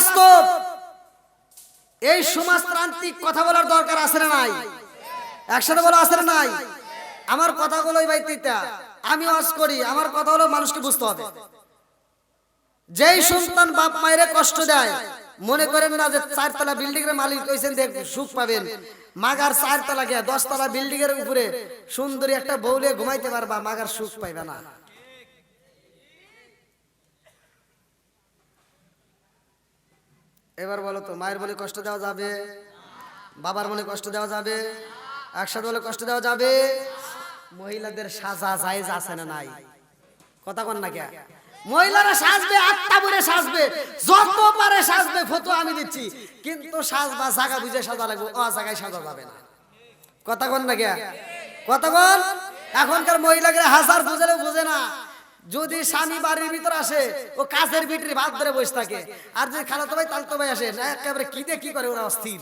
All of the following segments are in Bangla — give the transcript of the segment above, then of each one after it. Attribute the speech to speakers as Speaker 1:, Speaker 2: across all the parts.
Speaker 1: বাস্তব। এই সমাজতান্ত্রিক কথা বলার দরকার আছে না নাই? একসাথে বলা আছে না নাই? আমার কথাগুলোই ভাই তিতা, আমি ওয়াজ করি, আমার কথা হলো মানুষকে বুঝতে হবে। যেই সন্তান বাপ মায়ের কষ্ট দেয়, মনে করেন না যে 4 তলা বিল্ডিং এর মালিক হইছেন দেখ সুখ পাবেন। মাগার 4 তলা গিয়া 10 তলা বিল্ডিং এর উপরে সুন্দরী একটা বউলে ঘুমাইতে পারবা, মাগার সুখ পাইবে না। এবার বলো তো, মায়ের বলে কষ্ট দেওয়া যাবে? বাবার মনে কষ্ট দেওয়া যাবে? একসাথে বলে কষ্ট দেওয়া যাবে? মহিলাদের সাজা জায়েজ আছে না নাই? কথা কন না কে? মহিলারা সাজবে, 8টা বলে সাজবে, যত পারে সাজবে, ফটো আমি দিচ্ছি, কিন্তু সাজবা জায়গা বুঝে সাজা লাগবে, ও জায়গায় সাজা যাবে না। কথা কন না কে? কথা কন। এখনকার মহিলাদের হাজার বুঝলেও বুঝে না। যদি স্বামী বাড়ির ভিতর আসে, ও কাজের ভিতরে ভাত ধরে বসে থাকে, আর যদি খালাতো ভাই তালতো ভাই আসে না, একেবারে কি দিয়ে কি করে ওরা অস্থির।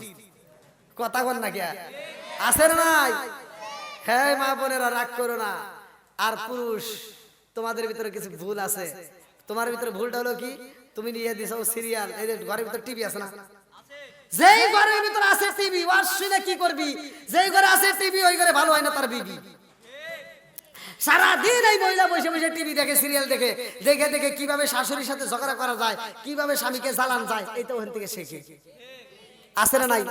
Speaker 1: কথা কন না কে? আছে না নাই? হ্যাঁ মা বোনেরা রাগ করো না। আর পুরুষ, তোমাদের ভিতরে কিছু ভুল আছে। তোমার ভিতরে ভুলটা হলো কি, তুমি নিয়ে দিছো সিরিয়াল, এই যে ঘরের ভিতরে টিভি আছে না, যেই ঘরের ভিতরে আছে টিভি, ওয়াজ শুনে কি করবি? যেই ঘরে আছে টিভি, ওই ঘরে ভালো হয় না তার বিবি। সারাদিন এই মহিলা বসে বসে টিভি দেখে, সিরিয়াল দেখে, দেখে দেখে কিভাবে শাশুড়ির সাথে ঝগড়া করা যায়, কিভাবে স্বামীকে জ্বালান যায়, এই তো ওখান থেকে শেখে। আছে না নাই?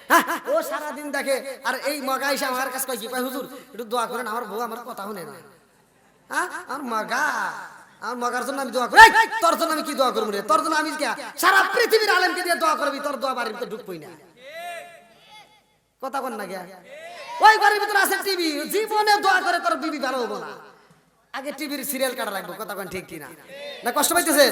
Speaker 1: হ্যাঁ, ও সারাদিন দেখে। আর এই মগা এসে আমার কাছে কয় কি, কয় হুজুর একটু দোয়া করেন, আমার বউ আমার কথা শুনে না। হ্যাঁ, আমার মগার জন্য আমি দোয়া করি। তোর জন্য আমি কি দোয়া করবো রে? তোর জন্য আমি সারা পৃথিবীর আলেমকে দিয়ে দোয়া করবি, তোর দোয়া বাড়ির ভিতরে ঢুকবই না। কথা কন না গে? ওই ঘরের ভিতরে আছে টিভি, জীবনে দোয়া করে তোর বিবি ভালো হবো না। আগে টিভির সিরিয়াল কাটা রাখবো। কথা কন ঠিক কিনা? না কষ্ট পাইতেছেন?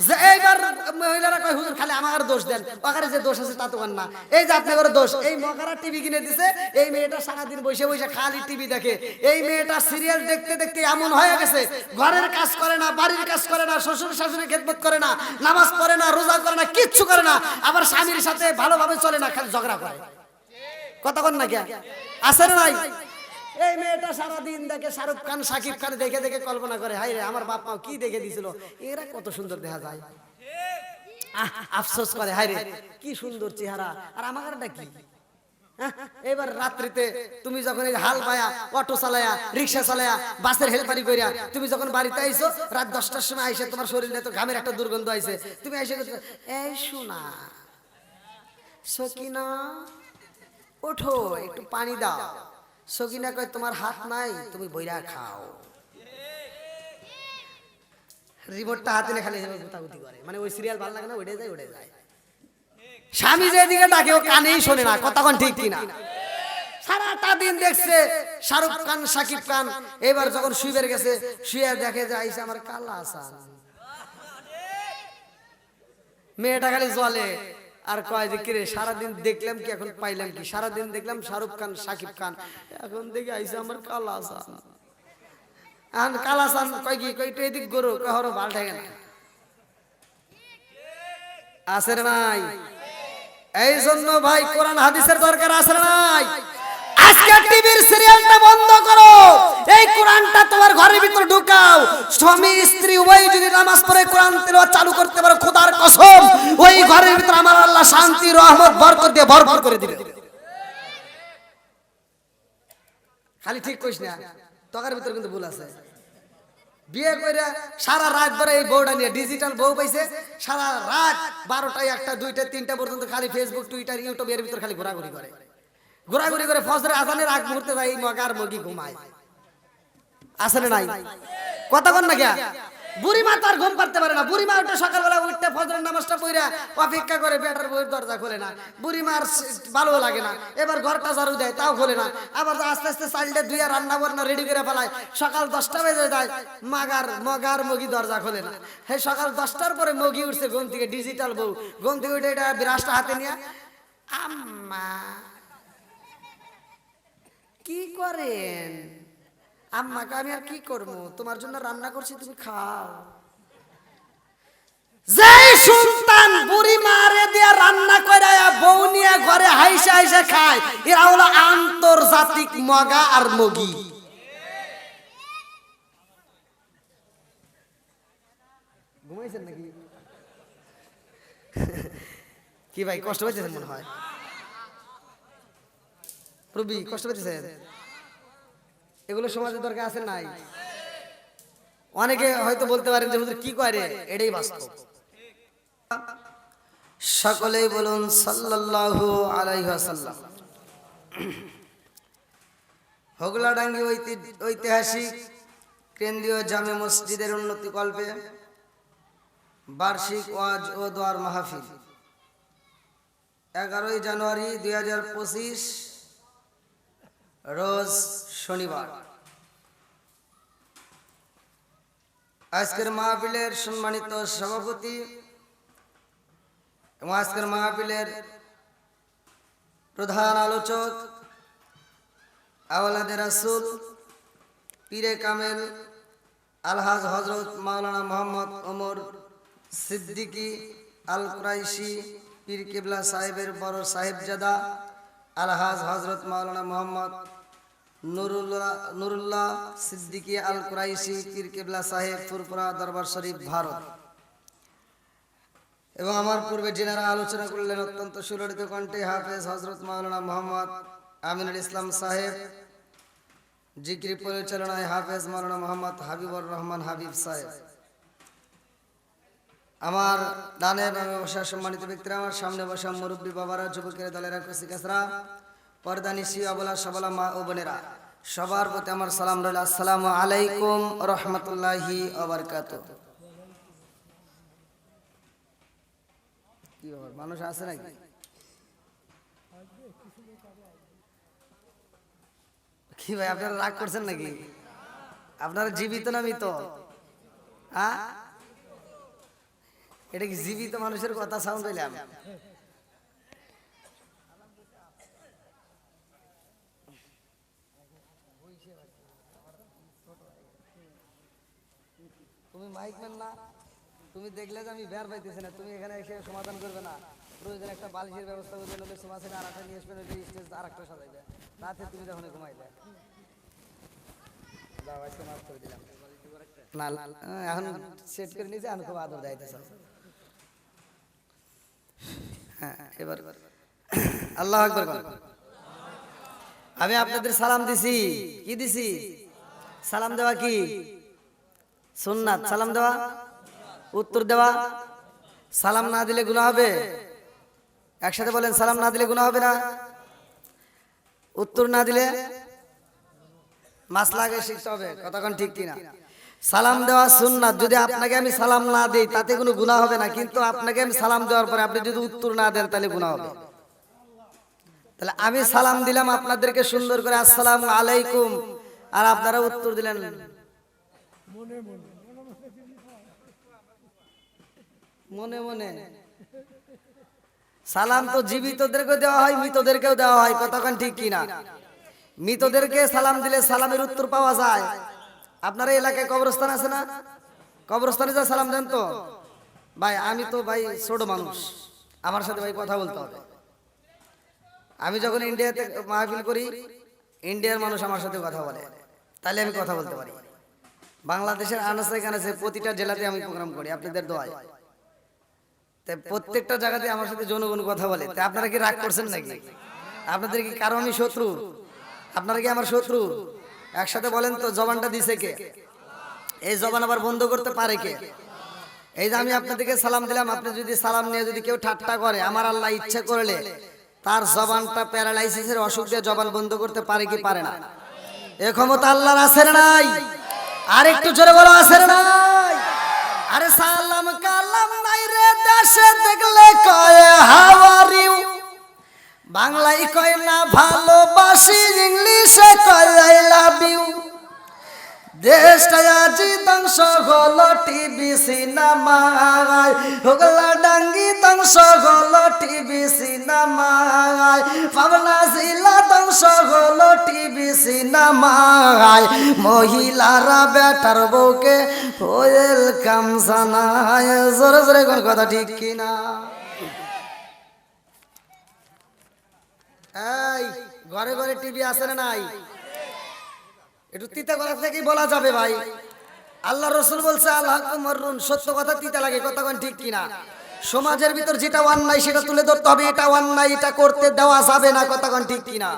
Speaker 1: যে এইবার মহিলারা কয় হুজুর খালি আমার দোষ দেন, ওখানে যে দোষ আছে তা তো না। এই যে আপনাদের দোষ, এই মগারা টিভি কিনে দিছে, এই মেয়েটা সারাদিন বসে বসে খালি টিভি দেখে, এই মেয়েটা সিরিয়াল দেখতে দেখতে এমন হয়ে গেছে, ঘরের কাজ করে না, বাড়ির কাজ করে না, শ্বশুর শাশুড়ি খেদমত করে না, নামাজ পড়ে না, রোজা করে না, কিচ্ছু করে না, আবার স্বামীর সাথে ভালোভাবে চলে না, খালি ঝগড়া করে। কথা কন না কে? আছে না নাই? এই মেয়েটা সারাদিন দেখে শাহরুখ খান, শাকিব খান দেখে দেখে কল্পনা করে, হাই রে আমার বাপ মা কি দেখে দিছিল, এরা কত সুন্দর দেখা যায়। আফসোস করে, হাই রে কি সুন্দর চেহারা, আর আমারটা কি। এবার রাত্রিতে তুমি যখন এই হাল পায়া, অটো চালায়া, রিক্সা চালায়া, বাসের হেলপারি করিয়া তুমি যখন বাড়িতে আইছো, রাত 10টার সময় আইসে তোমার শরীরে তো ঘামের একটা দুর্গন্ধ আইছে, তুমি আইসে এই শোনা সকিনা ওঠো একটু পানি দাও। সকিনা কয় তোমার হাত নাই, তুমি বইরা খাও। রিমোটটা হাতে নিয়ে খালি গুতাগুতি করে, মানে ওই সিরিয়াল ভালো লাগে না, উঠে যায় উঠে যায়। স্বামী যেদিকে ডাকে ও কানেই শোনে না। কথা কোন ঠিক কিনা? সারাটা দিন দেখছে শাহরুখ খান, শাকিব খান, এবার যখন শুয়ে গেছে, শুয়ে দেখে যে আইসা আমার কালা আসান। মেয়েটা খালি জলে আর কয় যে কিরে সারাদিন দেখলাম কি, এখন পাইলাম কি? সারাদিন দেখলাম শাহরুখ খান, শাকিব খান, এখন দেখে আইসা আমার কালা আসান। এখন কালা আসান কয় কি, কয় একটু এদিক গরু, কয় হরো ভাল ঠেকে না। আছে না নাই? এই জন্য ভাই কোরআন হাদিসের দরকার আছে না নাই? আজকে টিভির সিরিয়ালটা বন্ধ করো, এই কোরআনটা তোমার ঘরের ভিতরে ঢুকাও। স্বামী স্ত্রী উভয় যদি নামাজ পড়ে কোরআন তেলাওয়াত চালু করতে পারো, খোদার কসম ওই ঘরের ভিতরে আমার আল্লাহ শান্তি, রহমত, বরকত দিয়ে ভরপুর করে দিবে। খালি ঠিক কইস না, তোর ভিতরে কিন্তু ভুল আছে। বিয়ে করে সারা রাত ধরে এই বউটা নিয়ে, ডিজিটাল বউ পাইছে, সারা রাত 12টা, 1টা, 2টা, 3টা পর্যন্ত খালি ফেসবুক, টুইটার, ইউটিউব এর ভিতর খালি ঘোরাঘুরি করে, ঘোরাঘুরি করে ফজরের আজানের আগ মুহূর্তে যায় এই মগার মগি ঘুমায়। আছে না নাই? কথা কন না কে? বুড়িমা তো আর ঘুম পারতে পারে না। বুড়িমা উঠে সকালবেলা উঠতে ফজরের নামাজটা পড়া অপেক্ষা করে, বেটার বউয়ের দরজা খোলে না, বুড়িমার ভালো লাগে না, এবার ঘরটা ঝাড়ু দেয় তাও খোলে না, আবার আস্তে আস্তে চাইল্ডে ধুইয়া রান্না বান্না রেডি করে ফেলায়, সকাল 10টা বেজে যায়, মগার মগি দরজা খোলে না। হ্যাঁ, সকাল 10টার পরে মগি উঠছে ঘুম থেকে, ডিজিটাল বউ ঘুম থেকে উঠে এটা বিরাসটা হাতে নিয়ে, আম্মা কি করেন? আম্মাকে আমি আর কি করবো, তোমার জন্য রান্না করছি, তুমি খাও। যেই সন্তান বুড়ি মারে দিয়া রান্না করে বউ নিয়ে ঘরে হাইসা হাইসা খায়, এরা হলো আন্তর্জাতিক মগা আর মগি। ঘুমাইছেন নাকি? কি ভাই কষ্ট পেয়েছেন মনে হয়? রবি কষ্ট পেয়েছেন? এগুলো সমাজের দরকার আছে নাই? অনেকে হয়তো বলতে পারেন যে হুজুর কি করে, এটাই বাস্তব। সকলেই বলুন সাল্লাল্লাহু আলাইহি ওয়াসাল্লাম। হোগলাডাঙ্গি ঐতিহাসিক কেন্দ্রীয় জামে মসজিদের উন্নতি কল্পে বার্ষিক ওয়াজ ও দোয়ার মাহফিল 11ই জানুয়ারি 2025 রোজ শনিবার। আজকের মাহফিলের সম্মানিত সভাপতি এবং আজকের মাহফিলের প্রধান আলোচক আওলাদে রাসূল পীরে কামেল আলহাজ হযরত মাওলানা মোহাম্মদ ওমর সিদ্দিকী আল কুরাইশি পীর কিবলা সাহেবের বড় সাহেবজাদা আলহাজ হযরত মাওলানা মোহাম্মদ নুরুল্লাহ সিদ্দিকী আল কুরাইশি পীর কিবলা সাহেব ফুরফুরা দরবার শরীফ ভারত, এবং আমার পূর্বে যিনারা আলোচনা করলেন অত্যন্ত সুললিত কণ্ঠে হাফেজ হযরত মাওলানা মোহাম্মদ আমিনুল ইসলাম সাহেব, জিকির পরিচালনায় হাফেজ মাওলানা মোহাম্মদ হাবিবুর রহমান হাবিব সাহেব। আমার ডানে বামে বসা সম্মানিত ব্যক্তিরা, আমার সামনে বসা মুরব্বী বাবারা, যুবকের দলেরা, কুশিকাসরা, পর্দা নিশি অবলা সবলা মা ও বোনেরা, সবার প্রতি আমার সালাম রইল। আসসালামু আলাইকুম রহমতুল্লাহি ওয়া বারাকাতুহু। কি ব্যাপার, মানুষ আছে নাকি? কি ভাই আপনারা রাগ করছেন নাকি? আপনারা জীবিত না মৃত? হ্যাঁ, এটা কি জীবিত মানুষের কথা সাউন্ড পেলাম? তুমি মাইকম্যান না, তুমি দেখলে যে আমি বের পাইতেছি না, তুমি এখানে এসে সমাধান করবে না? প্রয়োজন একটা বালিশের ব্যবস্থা করবে, নলে সোফা সেট আর একটা নিয়ে আসবে, নলে স্টেজ আর একটা সাজাইবে, রাতে তুমি যখন ঘুমাইলে। যাও আজকে মাফ করে দিলাম না, এখন সেট করে নিয়েছে, আমি খুব আদর যাইতেছে। হ্যাঁ, এবার আল্লাহু আকবার বলেন। আমি আপনাদের সালাম দিছি, কি দিছি? সালাম দেওয়া কি সুন্নাত? সালাম দেওয়া, উত্তর দেওয়া। সালাম না দিলে গুনাহ হবে? একসাথে বলেন, সালাম না দিলে গুনাহ হবে না? উত্তর না দিলে মাসলা আগে শিখতে হবে, কতক্ষণ ঠিক কিনা? সালাম দেওয়া সুন্নাত। যদি আপনাকে আমি সালাম না দেই তাতে কোনো গুনাহ হবে না, কিন্তু আপনাকে আমি সালাম দেওয়ার পরে আপনি যদি উত্তর না দেন তাহলে গুনাহ হবে। তাহলে আমি সালাম দিলাম আপনাদেরকে সুন্দর করে আসসালামু আলাইকুম, আর আপনারা উত্তর দিলেন মনে মনে। সালাম তো জীবিতদেরকে দেওয়া হয়, মৃতদেরকেও দেওয়া হয়, কতক্ষণ ঠিক কিনা? মৃতদেরকে সালাম দিলে সালামের উত্তর পাওয়া যায়। আপনার এলাকায় কবরস্থান আছে না? কবরস্থানে যা সালাম দেন তো ভাই। আমি তো ভাই ছোট মানুষ, আমার সাথে ভাই কথা বলতে হবে। আমি যখন ইন্ডিয়াতে মাহফিল করি, ইন্ডিয়ার মানুষ আমার সাথে কথা বলে, তাহলে আমি কথা বলতে পারি। বাংলাদেশের আনাচে কানাচে প্রতিটা জেলাতে আমি প্রোগ্রাম করি আপনাদের দোয়ায়, তাই প্রত্যেকটা জায়গাতে আমার সাথে জনগণ কথা বলে। তাই আপনারা কি রাগ করছেন নাকি? আপনাদের কি কারো আমি শত্রু? আপনারা কি আমার শত্রু? একসাথে বলেন তো, জবানটা দিছে কে? এই জবান আবার বন্ধ করতে পারে কে? এই যে আমি আপনাদেরকে সালাম দিলাম, আপনি যদি সালাম নিয়ে যদি কেউ ঠাট্টা করে, আমার আল্লাহ ইচ্ছে করলে তার জবানটা প্যারালাইসিসের অসুখ দিয়ে জবান বন্ধ করতে পারে কি পারে না? এ ক্ষমতা আল্লাহর আছে না নাই? আর একটু জোরে বলো, আছে না নাই? আরে সালাম কালাম নাই রে দেশে দেখলে কয় হাউ আর ইউ, বাংলায় কয় না ভালোবাসি, ইংলিশে কয় আই লাভ ইউ। দেশটা আজি ধ্বংস হলো টিভি সিনেমায়, হোগলা ডাঙ্গি ধ্বংস হলো টিভি সিনেমায়, পাবনা জেলা ধ্বংস হলো টিভি সিনেমায়। মহিলারা বেটার বউকে ওয়েলকাম জানায়। জোরে জোরে কোন কথা ঠিক কিনা? এই ঘরে ঘরে টিভি আছে না নাই? একটু তিতা কথা থেকে বলা যাবে ভাই। আল্লাহ রসুল বলছে আল্লাহ মররুন, সত্য কথা তিতা লাগে, কতক্ষণ ঠিক কিনা? সমাজের ভিতর যেটা অন্যায় সেটা তুলে ধরতে হবে, এটা অন্যায়, এটা করতে দেওয়া যাবে না, কথা কোন ঠিক কিনা?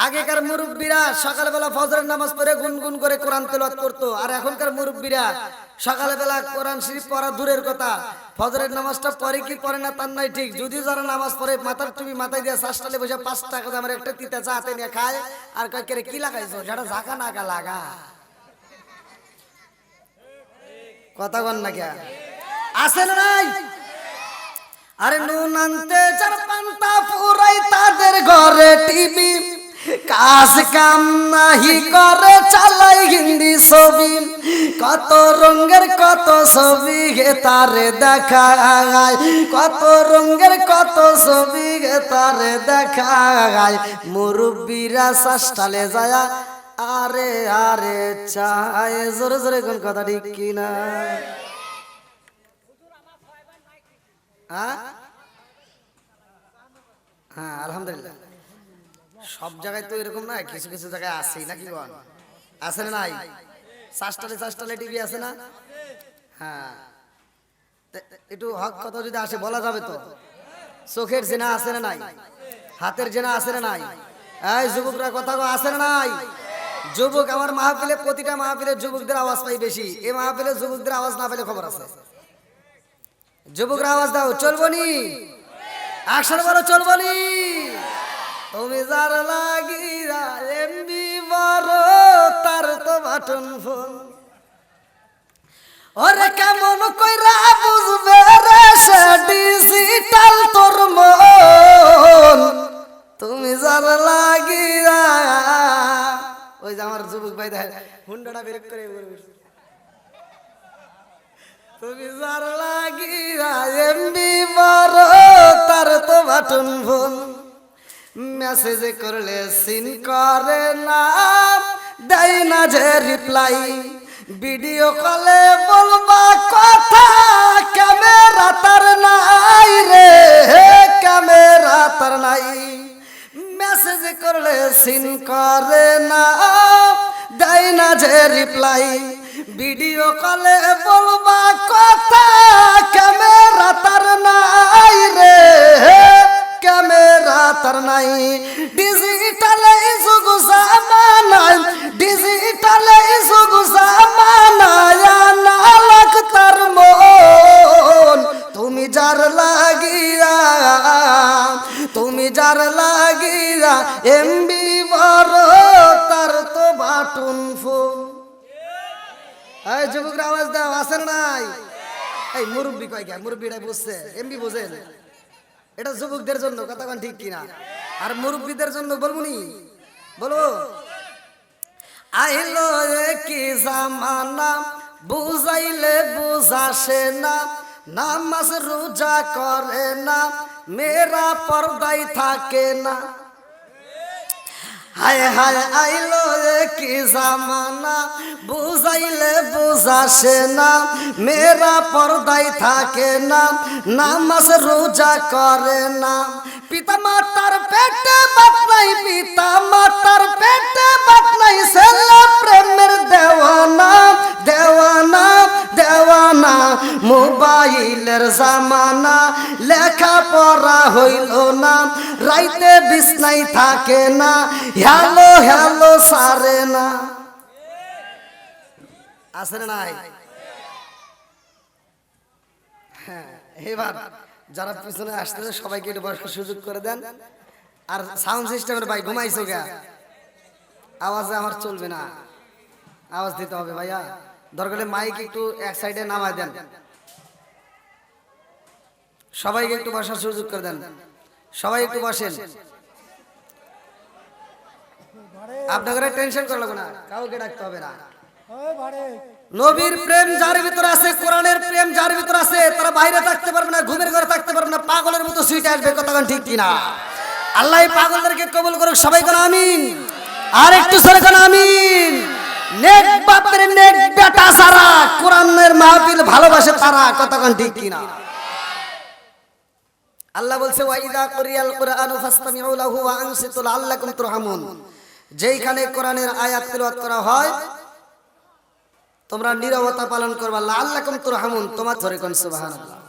Speaker 1: আগেকার মুরব্বীরা সকালবেলা ফজরের নামাজ পড়ে গুনগুন করে কোরআন তেলাওয়াত করতো, আর এখনকার মুরব্বীরা সকালবেলা কোরআন শরীফ পড়া দূরের কথা, ফজরের নামাজটা পড়ে কি পড়ে না তার নাই ঠিক। যদিও যারা নামাজ পড়ে মাথার টুপি মাথায় দিয়ে শ্বাসটালে বসে 5 টাকা দামের একটা তিতা চা হাতে নিয়ে খায়, আর কয় কে কি লাগাইছো, সেটা ঝাঁকা নাকা লাগা, কথা কন না কে আছে না নাই? আরে নুন আনতে যার পান্তা পুরাই তাদের ঘরে টিভি, কাজ কাম নাহি করে চালাই হিন্দি ছবি, কত রঙের কত ছবি গে তারে দেখায়, কত রঙের কত ছবি গে তারে দেখায়, মুরব্বীরা শ্বাসটালে যায় আরে আরে চায়, জোরে জোরে কোন কথা ঠিক কিনা? হ্যাঁ আলহামদুলিল্লাহ, সব জায়গায় তো এরকম না, কিছু কিছু জায়গায় আছেই নাকি বল, আছে না নাই? চাষটালে টিভি আছে না? হ্যাঁ, একটু হক কথা যদি আসে বলা যাবে তো। চোখের জেনা আছে না নাই? হাতের জেনা আছে না নাই? এই যুবকরা কথা আছে না নাই? যুবক আমার মাহফিলে, প্রতিটা মাহফিলে যুবকদের আওয়াজ পাই বেশি, এই মাহফিলে যুবকদের আওয়াজ না পেলে খবর আছে। যুবকরা আওয়াজ দাও, চলবো নি? একসাথে বলো চলবো নি? তুমি যার লাগিয়া এমবি বড় তার তো বাটন ফোন, ওরে কেমন কইরা বুঝবে রে সে ডিজিটাল তোর মন, তুমি যার লাগিয়া। ওই যে আমার যুবক ভাই দেখ হুন্ডাটা বের করে তুমি যার লাগিয়া এমবি বড় তার তো বাটন ফোন, মেসেজ করলে সিন করে না, দেয় না যে রিপ্লাই, ভিডিও কলে বলবা কথা ক্যামেরা তার নাই রে, ক্যামেরা তার নাই, মেসেজ করলে সিন করে না, দেয় না যে রিপ্লাই, ভিডিও কলে বলবা কথা ক্যামেরা তার নাই রে, ক্যামেরা তার নাই, ডিজিটালে যুগ জামানায়, ডিজিটালে যুগ জামানায় না লাগ তার মন, তুমি যার লাগিয়া, তুমি যার লাগিয়া এমবি বড় তার তো বাটন ফোন। এই যুবকরা আওয়াজ দাও, আছে না নাই? এই মুরব্বি কয় কে? মুরব্বিটা বুঝছে, এমবি বোঝেন, এটা যুবকদের জন্য, কথা কোন ঠিক কিনা? আর মুরব্বীদের জন্য বলবো নি? বলো। আইলো কি জামানা বুঝাইলে বুঝাসে না, নামাজ রোজা করে না, মেয়েরা পর্দায় থাকে না, হায় হায় আইলো কি জামানা বুঝাইলে বুঝাসে না, মেয়েরা পর্দায় থাকে না, নামাজ রোজা করে না, পিতা মাতার পেটে বাত নাই, পিতা মাতার পেটে বাত নাই, ছেলে প্রেমের দেওয়ানা, দেওয়ানা দেওয়ানা, মোবাইলের জামানা, লেখা পড়া হইল না, রাইতে বিছনায় থাকে না, হ্যালো হ্যালো সারে না, আছে না নাই? হ্যাঁ, এবার যারা পিছনে আসতেছে সবাইকে একটু বসার সুযোগ করে দেন। আর সাউন্ড সিস্টেমের ভাই ঘুমাইছো গা, আওয়াজে আমার চলবে না, আওয়াজ দিতে হবে ভাইয়া, দরকারে মাইক একটু এক সাইডে নামায় দেন, সবাইকে একটু বসার সুযোগ করে দেন, সবাই একটু বসেন, আপনাকে টেনশন করা লাগবে না, কাউকে ডাকতে হবে না। নবীর প্রেম যার ভিতরে আছে, কোরআনের প্রেম যার ভিতরে আছে, তারা বাইরে থাকতে পারবে না, ঘুমের ঘরে থাকতে পারবে না, পাগলের মতো সুইটে আসবে, কথা ঠিক কিনা? আল্লাহ পাগলদেরকে কবুল করুক, সবাই কোন আমিন, আর একটু সরে কোন আমিন। নেক বাপের নেক বেটা সারা কোরআনের মাহফিল ভালোবাসে তারা, কথা ঠিক কিনা? আল্লাহ বলছে ওয়াইদা কুরিয়াল কুরআনু ফাসতামিউ লাহু ওয়া আনসিতু লাআল্লাকুম তুরহামুন, যেইখানে কোরআনের আয়াত তেলাওয়াত করা হয় তোমরা নীরবতা পালন করবা, লাআল্লাকুম তুরহামুন, তোমার ধরে কোন সুবহানাল্লাহ।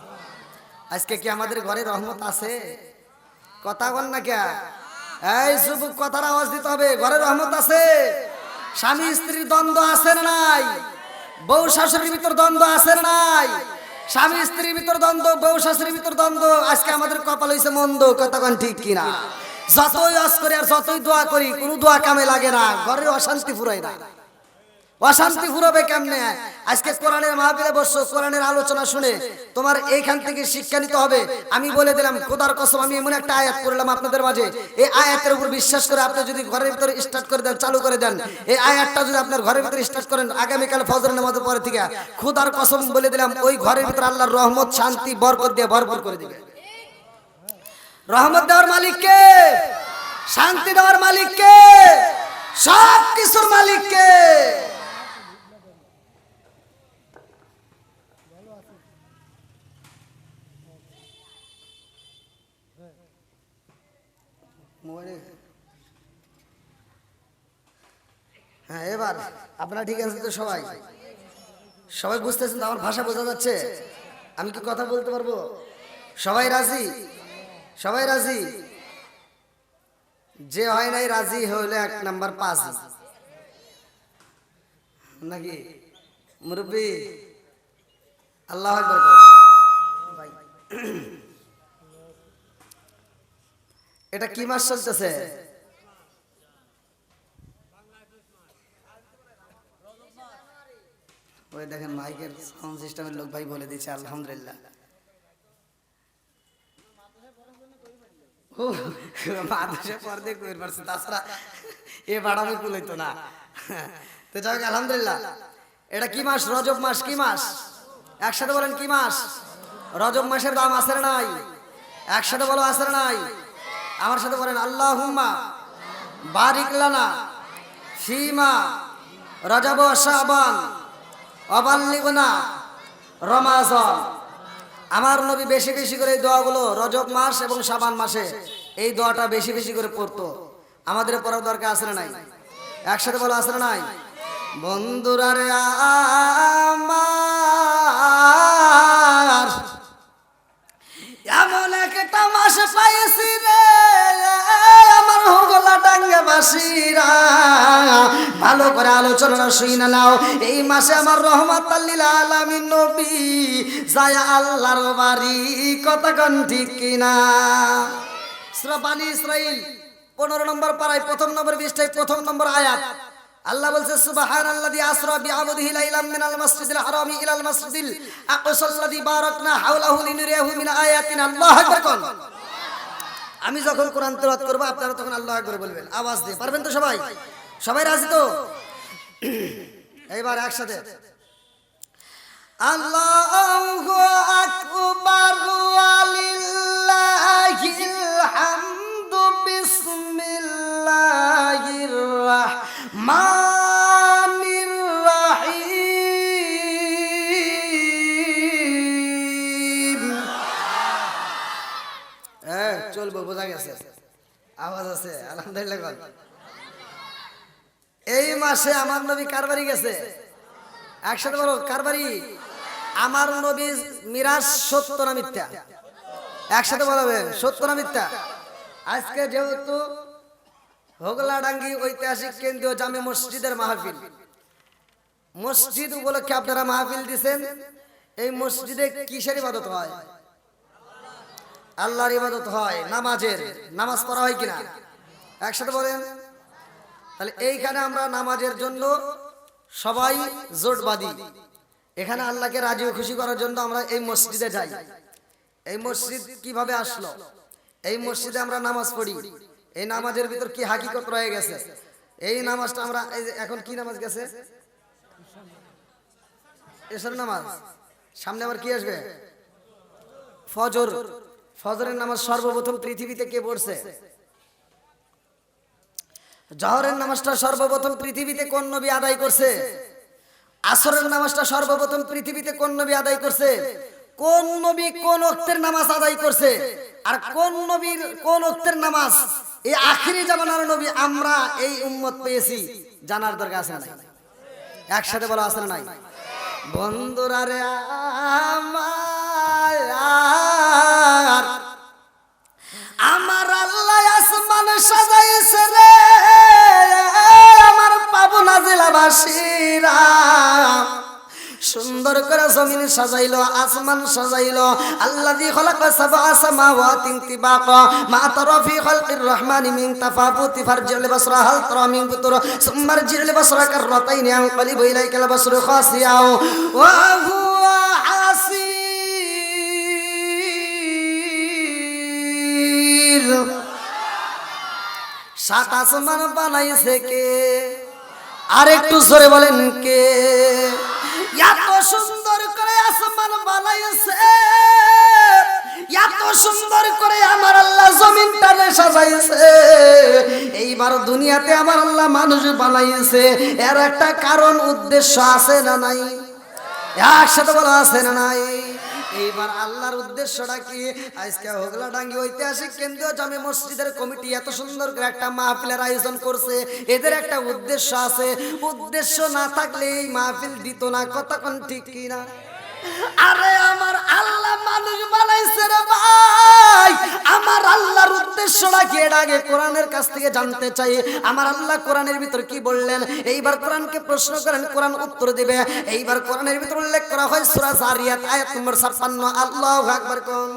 Speaker 1: আজকে কি আমাদের ঘরে রহমত আছে? কথা বল না কে? এই যুবক, কথার আওয়াজ দিতে হবে। ঘরে রহমত আছে? স্বামী স্ত্রীর দ্বন্দ্ব আছে না নাই? বউ শাশুড়ির ভিতর দ্বন্দ্ব আছে না নাই? স্বামী স্ত্রীর ভিতর দ্বন্দ্ব, বউ শাশুড়ির ভিতর দ্বন্দ্ব। আজকে আমাদের কপাল হইছে মন্দ, কথা কোন ঠিক কিনা? যতই আজ করি আর যতই দোয়া করি, কোনো দোয়া কামে লাগে না, ঘরের অশান্তি ফুরায় না। অশান্তি ফুরাবে কেমনে? আজকে কোরআনের মাহফিলে বসছো, কোরআনের আলোচনা শুনে তোমার এইখান থেকে শিক্ষা নিতে হবে। আমি বলে দিলাম, খোদার কসম, আমি এমন একটা আয়াত করলাম আপনাদের মাঝে, এই আয়াতের উপর বিশ্বাস করে আপনি যদি ঘরের ভিতরে স্টার্ট করে দেন, চালু করে দেন, এই আয়াতটা যদি আপনার ঘরের ভিতরে স্টার্ট করেন, আগামীকাল ফজরের নামাজের পরে থেকে খোদার কসম বলে দিলাম, ওই ঘরের ভিতরে আল্লাহর রহমত, শান্তি, বরকত দিয়ে ভরপুর করে দিবে। রহমত দেওয়ার মালিক কে? শান্তি দেওয়ার মালিক কে? সব কিছুর মালিক কে? হ্যাঁ, এবার আপনারা ঠিক আছে তো? সবাই সবাই বুঝতেছেন তো? আমার ভাষা বোঝা যাচ্ছে? আমি কি কথা বলতে পারবো? সবাই রাজি? সবাই রাজি? যে হয় নাই রাজি হইলে 1 নাম্বার 5 নাকি? মুরব্বি আল্লাহু আকবার। ভাই, এটা কি মাস চলতেছে? ওই দেখেন মাইকের সাউন্ড সিস্টেমের লোক ভাই বলে দিচ্ছে আলহামদুলিল্লাহ। ও মাদ্রাসা পর্দে কই পারছে, তাছাড়া এ বাড়ামি কুলাইতো না। তো যাই হোক, আলহামদুলিল্লাহ। এটা কি মাস? রজব মাস। কি মাস? একসাথে বলেন, কি মাস? রজব মাসের দাম আছে না নাই? একসাথে বলো, আছে না নাই? আমার সাথে বলেন, আল্লাহুম্মা বারিক লানা ফিমা রজব ওয়া শাবান ওয়া বাল্লিগনা রমাজান। আমার নবী বেশি বেশি করে এই দোয়াগুলো রজব মাস এবং শাবান মাসে এই দোয়াটা বেশি বেশি করে পড়তো। আমাদের পড়ার দরকার আছে না নাই? একসাথে বলো, আছে না নাই? বন্ধুরা রে আমার, এমন একটা মাস পাইছি রে আমার হোগলা ডাঙ্গে বাসীরা, ভালো করে আলোচনা শুনে নাও। এই মাসে আমার রহমাতাল লিল আলামিন নবী যায় আল্লাহর বাড়ি, কথা কোন ঠিক কিনা? সূরা বানী ইসরাইল 15 নম্বর পারায় 1 নম্বর পৃষ্ঠায় 1 নম্বর আয়াত। আল্লাহ বলছে, সুবহানাল্লাযী আসরা বিআবদিহি লাইলাম মিনাল মাসজিদিল হারামি ইলাল মাসজিদিল আকসাল্লাযী বারাকনা হাওলাহু লিনুরিয়াহু মিন আয়াতিনা। আল্লাহু আকবার কোন। আমি যখন কোরআন তেলাওয়াত করব আপনারা তখন আল্লাহু আকবার বলবেন আওয়াজ দিয়ে। পারবেন তো সবাই? সবাই রাজি তো? এইবার একসাথে আল্লাহু আকবার ওয়ালিল্লাহিল হামদু বিসমিল্লাহির রাহমানির রাহিম। চলবো, বোঝা গেছে? আওয়াজ আছে? আলহামদুলিল্লাহ। এই মাসে আমার নবী কার বাড়ি গেছে? একসাথে বলো, কার বাড়ি? আমার নবী মিরাজ সত্য না মিথ্যা? একসাথে বলবে, সত্য না মিথ্যা? আজকে যেহেতু হোগলাডাঙ্গি ঐতিহাসিক কেন্দ্রীয় জামে মসজিদের মাহফিল, মসজিদ উপলক্ষে আপনারা মাহফিল দিচ্ছেন। এই মসজিদে কিসের ইবাদত হয়? আল্লাহর ইবাদত হয়, নামাজের। নামাজ পড়া হয় কিনা? একসাথে বলেন। তাহলে এইখানে আমরা নামাজের জন্য সবাই জোটবাদী। এখানে আল্লাহকে রাজি ও খুশি করার জন্য আমরা এই মসজিদে যাই। এই মসজিদ কিভাবে আসলো? এই মসজিদে আমরা নামাজ পড়ি। এই নামাজের ভিতর কি হাকিকত রয়ে গেছে? এই নামাজটা আমরা এখন কি নামাজ গেছে? এশার নামাজ। সামনে আবার কি আসবে? ফজর। ফজরের নামাজ সর্বপ্রথম পৃথিবীতে কে পড়ছে? জোহরের নামাজটা সর্বপ্রথম পৃথিবীতে কোন নবী আদায় করছে? আসরের নামাজটা সর্বপ্রথম পৃথিবীতে কোন নবী আদায় করছে? কোন নবী কোন ওয়াক্তের নামাজ আদায় করছে? আর কোন নবীর কোন ওয়াক্তের নামাজ এই আখিরি জামানার নবী আমরা এই উম্মত পেয়েছি, জানার দরকার আছে না? একসাথে বলা আছে না? বন্ধুরা রে আমার, আমার আল্লাহ আসমান সাজাইছে রে আমার পাবনা জেলাবাসীরা। সুন্দর করে জমিন সাজাইলো, আসমান সাজাইলো। আল্লাযী খালাকা সাবআ সামাওয়াতিন তিবাকা মা তারা ফী খালকির রহমানি মিন তাফাবুতি ফারজিল বাসরা হাল তারা মিন ফুতুর সুম্মা রজিল বাসরা কাররাতাইনি আনকালিবু ইলাইকাল বাসরু খাসিয়া ওয়া হুয়া হাসীর। সাত আসমান বানাইছে কে? আর একটু জোরে বলেন কে? এত সুন্দর করে আসমান বানাইছে, এত সুন্দর করে আমার আল্লাহ জমিনটাকে সাজাইছে। এইবার দুনিয়াতে আমার আল্লাহ মানুষ বানাইছে, এর একটা কারণ উদ্দেশ্য আছে না নাই? একসাথে বলা আছে না নাই? এইবার আল্লাহর উদ্দেশ্যটা কি? আজকে হোগলাডাঙ্গি ঐতিহাসিক কেন্দ্রীয় জামে মসজিদের কমিটি এত সুন্দর করে একটা মাহফিলের আয়োজন করছে। এদের একটা উদ্দেশ্য আছে, উদ্দেশ্য না থাকলে এই মাহফিল দিত না। কথা কোন ঠিক কি না? আরে আমার আল্লাহ মানুষ বানাইছে রে ভাই, আমার আল্লাহর উদ্দেশ্যটা কি? এর আগে কোরআনের কাছ থেকে জানতে চাই আমার আল্লাহ কোরআনের ভিতর কি বললেন। এইবার কোরআনকে প্রশ্ন করেন, কোরআন উত্তর দিবে। এইবার কোরআনের ভিতর উল্লেখ করা হয় সূরা যারিয়াত আয়াত নম্বর 56। আল্লাহু আকবার কোন?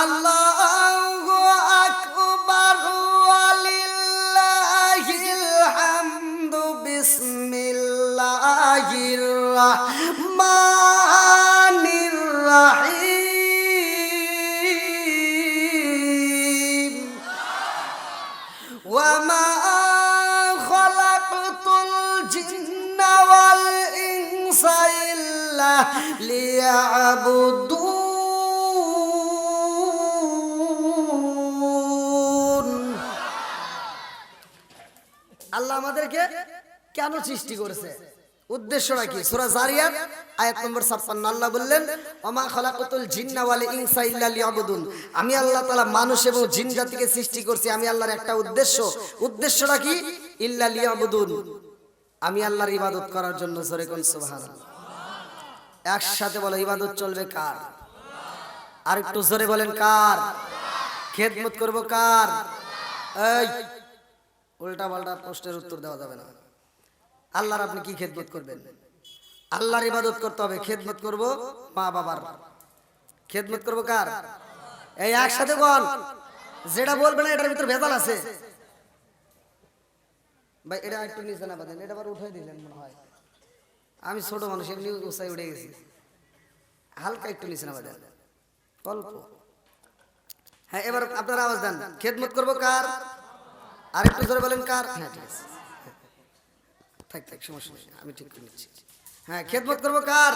Speaker 1: আল্লাহু আকবার ওয়ালিল্লাহিল হামদু বিসমিল্লাহির রাহমানির রাহিম ওয়া মা খালাকতুল জিন্না ওয়াল ইনসা ইল্লা লিয়াবুদুন। আল্লাহ আমাদেরকে কেন সৃষ্টি করেছে? উদ্দেশ্যটা কি? সূরা যারিয়াত আয়াত নম্বর 56 আল্লাহ বললেন ওমা খালাকাতুল জিন্না ওয়াল ইনসা ইল্লা লিয়াবুদুন। আমি আল্লাহ তাআলা মানুষ এবং জিন জাতিকে সৃষ্টি করছি আমি আল্লাহর একটা উদ্দেশ্য। উদ্দেশ্যটা কি? ইল্লা লিয়াবুদুন, আমি আল্লাহর ইবাদত করার জন্য। জোরে কোন সুবহানাল্লাহ। একসাথে বলো, ইবাদত চলবে কার? আর একটু জোরে বলেন কার? খেদমত করব কার? এই উল্টা পাল্টা প্রশ্নের উত্তর দেওয়া যাবে না। আল্লাহর আপনি কি খেদমত করবেন? আল্লাহর ইবাদত করতে হবে। খেদমত করব মা বাবার। খেদমত করব কার? এই একসাথে বল, যেটা বলবেন এটার ভিতর ভেজাল আছে ভাই। এটা একটু নিচে না বাঁধেন, এটা আবার উঠাই দিলেন মনে হয়। আমি ছোট মানুষ, এমনি উঁচাই উঠে গেছি। হালকা একটু নিচে না বাঁধেন, অল্প। হ্যাঁ এবার আপনারা আওয়াজ দেন। খেদমত করব কার? আর একটু জোরে বলেন কার? হ্যাঁ ঠিক আছে, থাক থাক সমস্যা নেই, আমি ঠিক করে নিচ্ছি। হ্যাঁ খেদমত করব কার?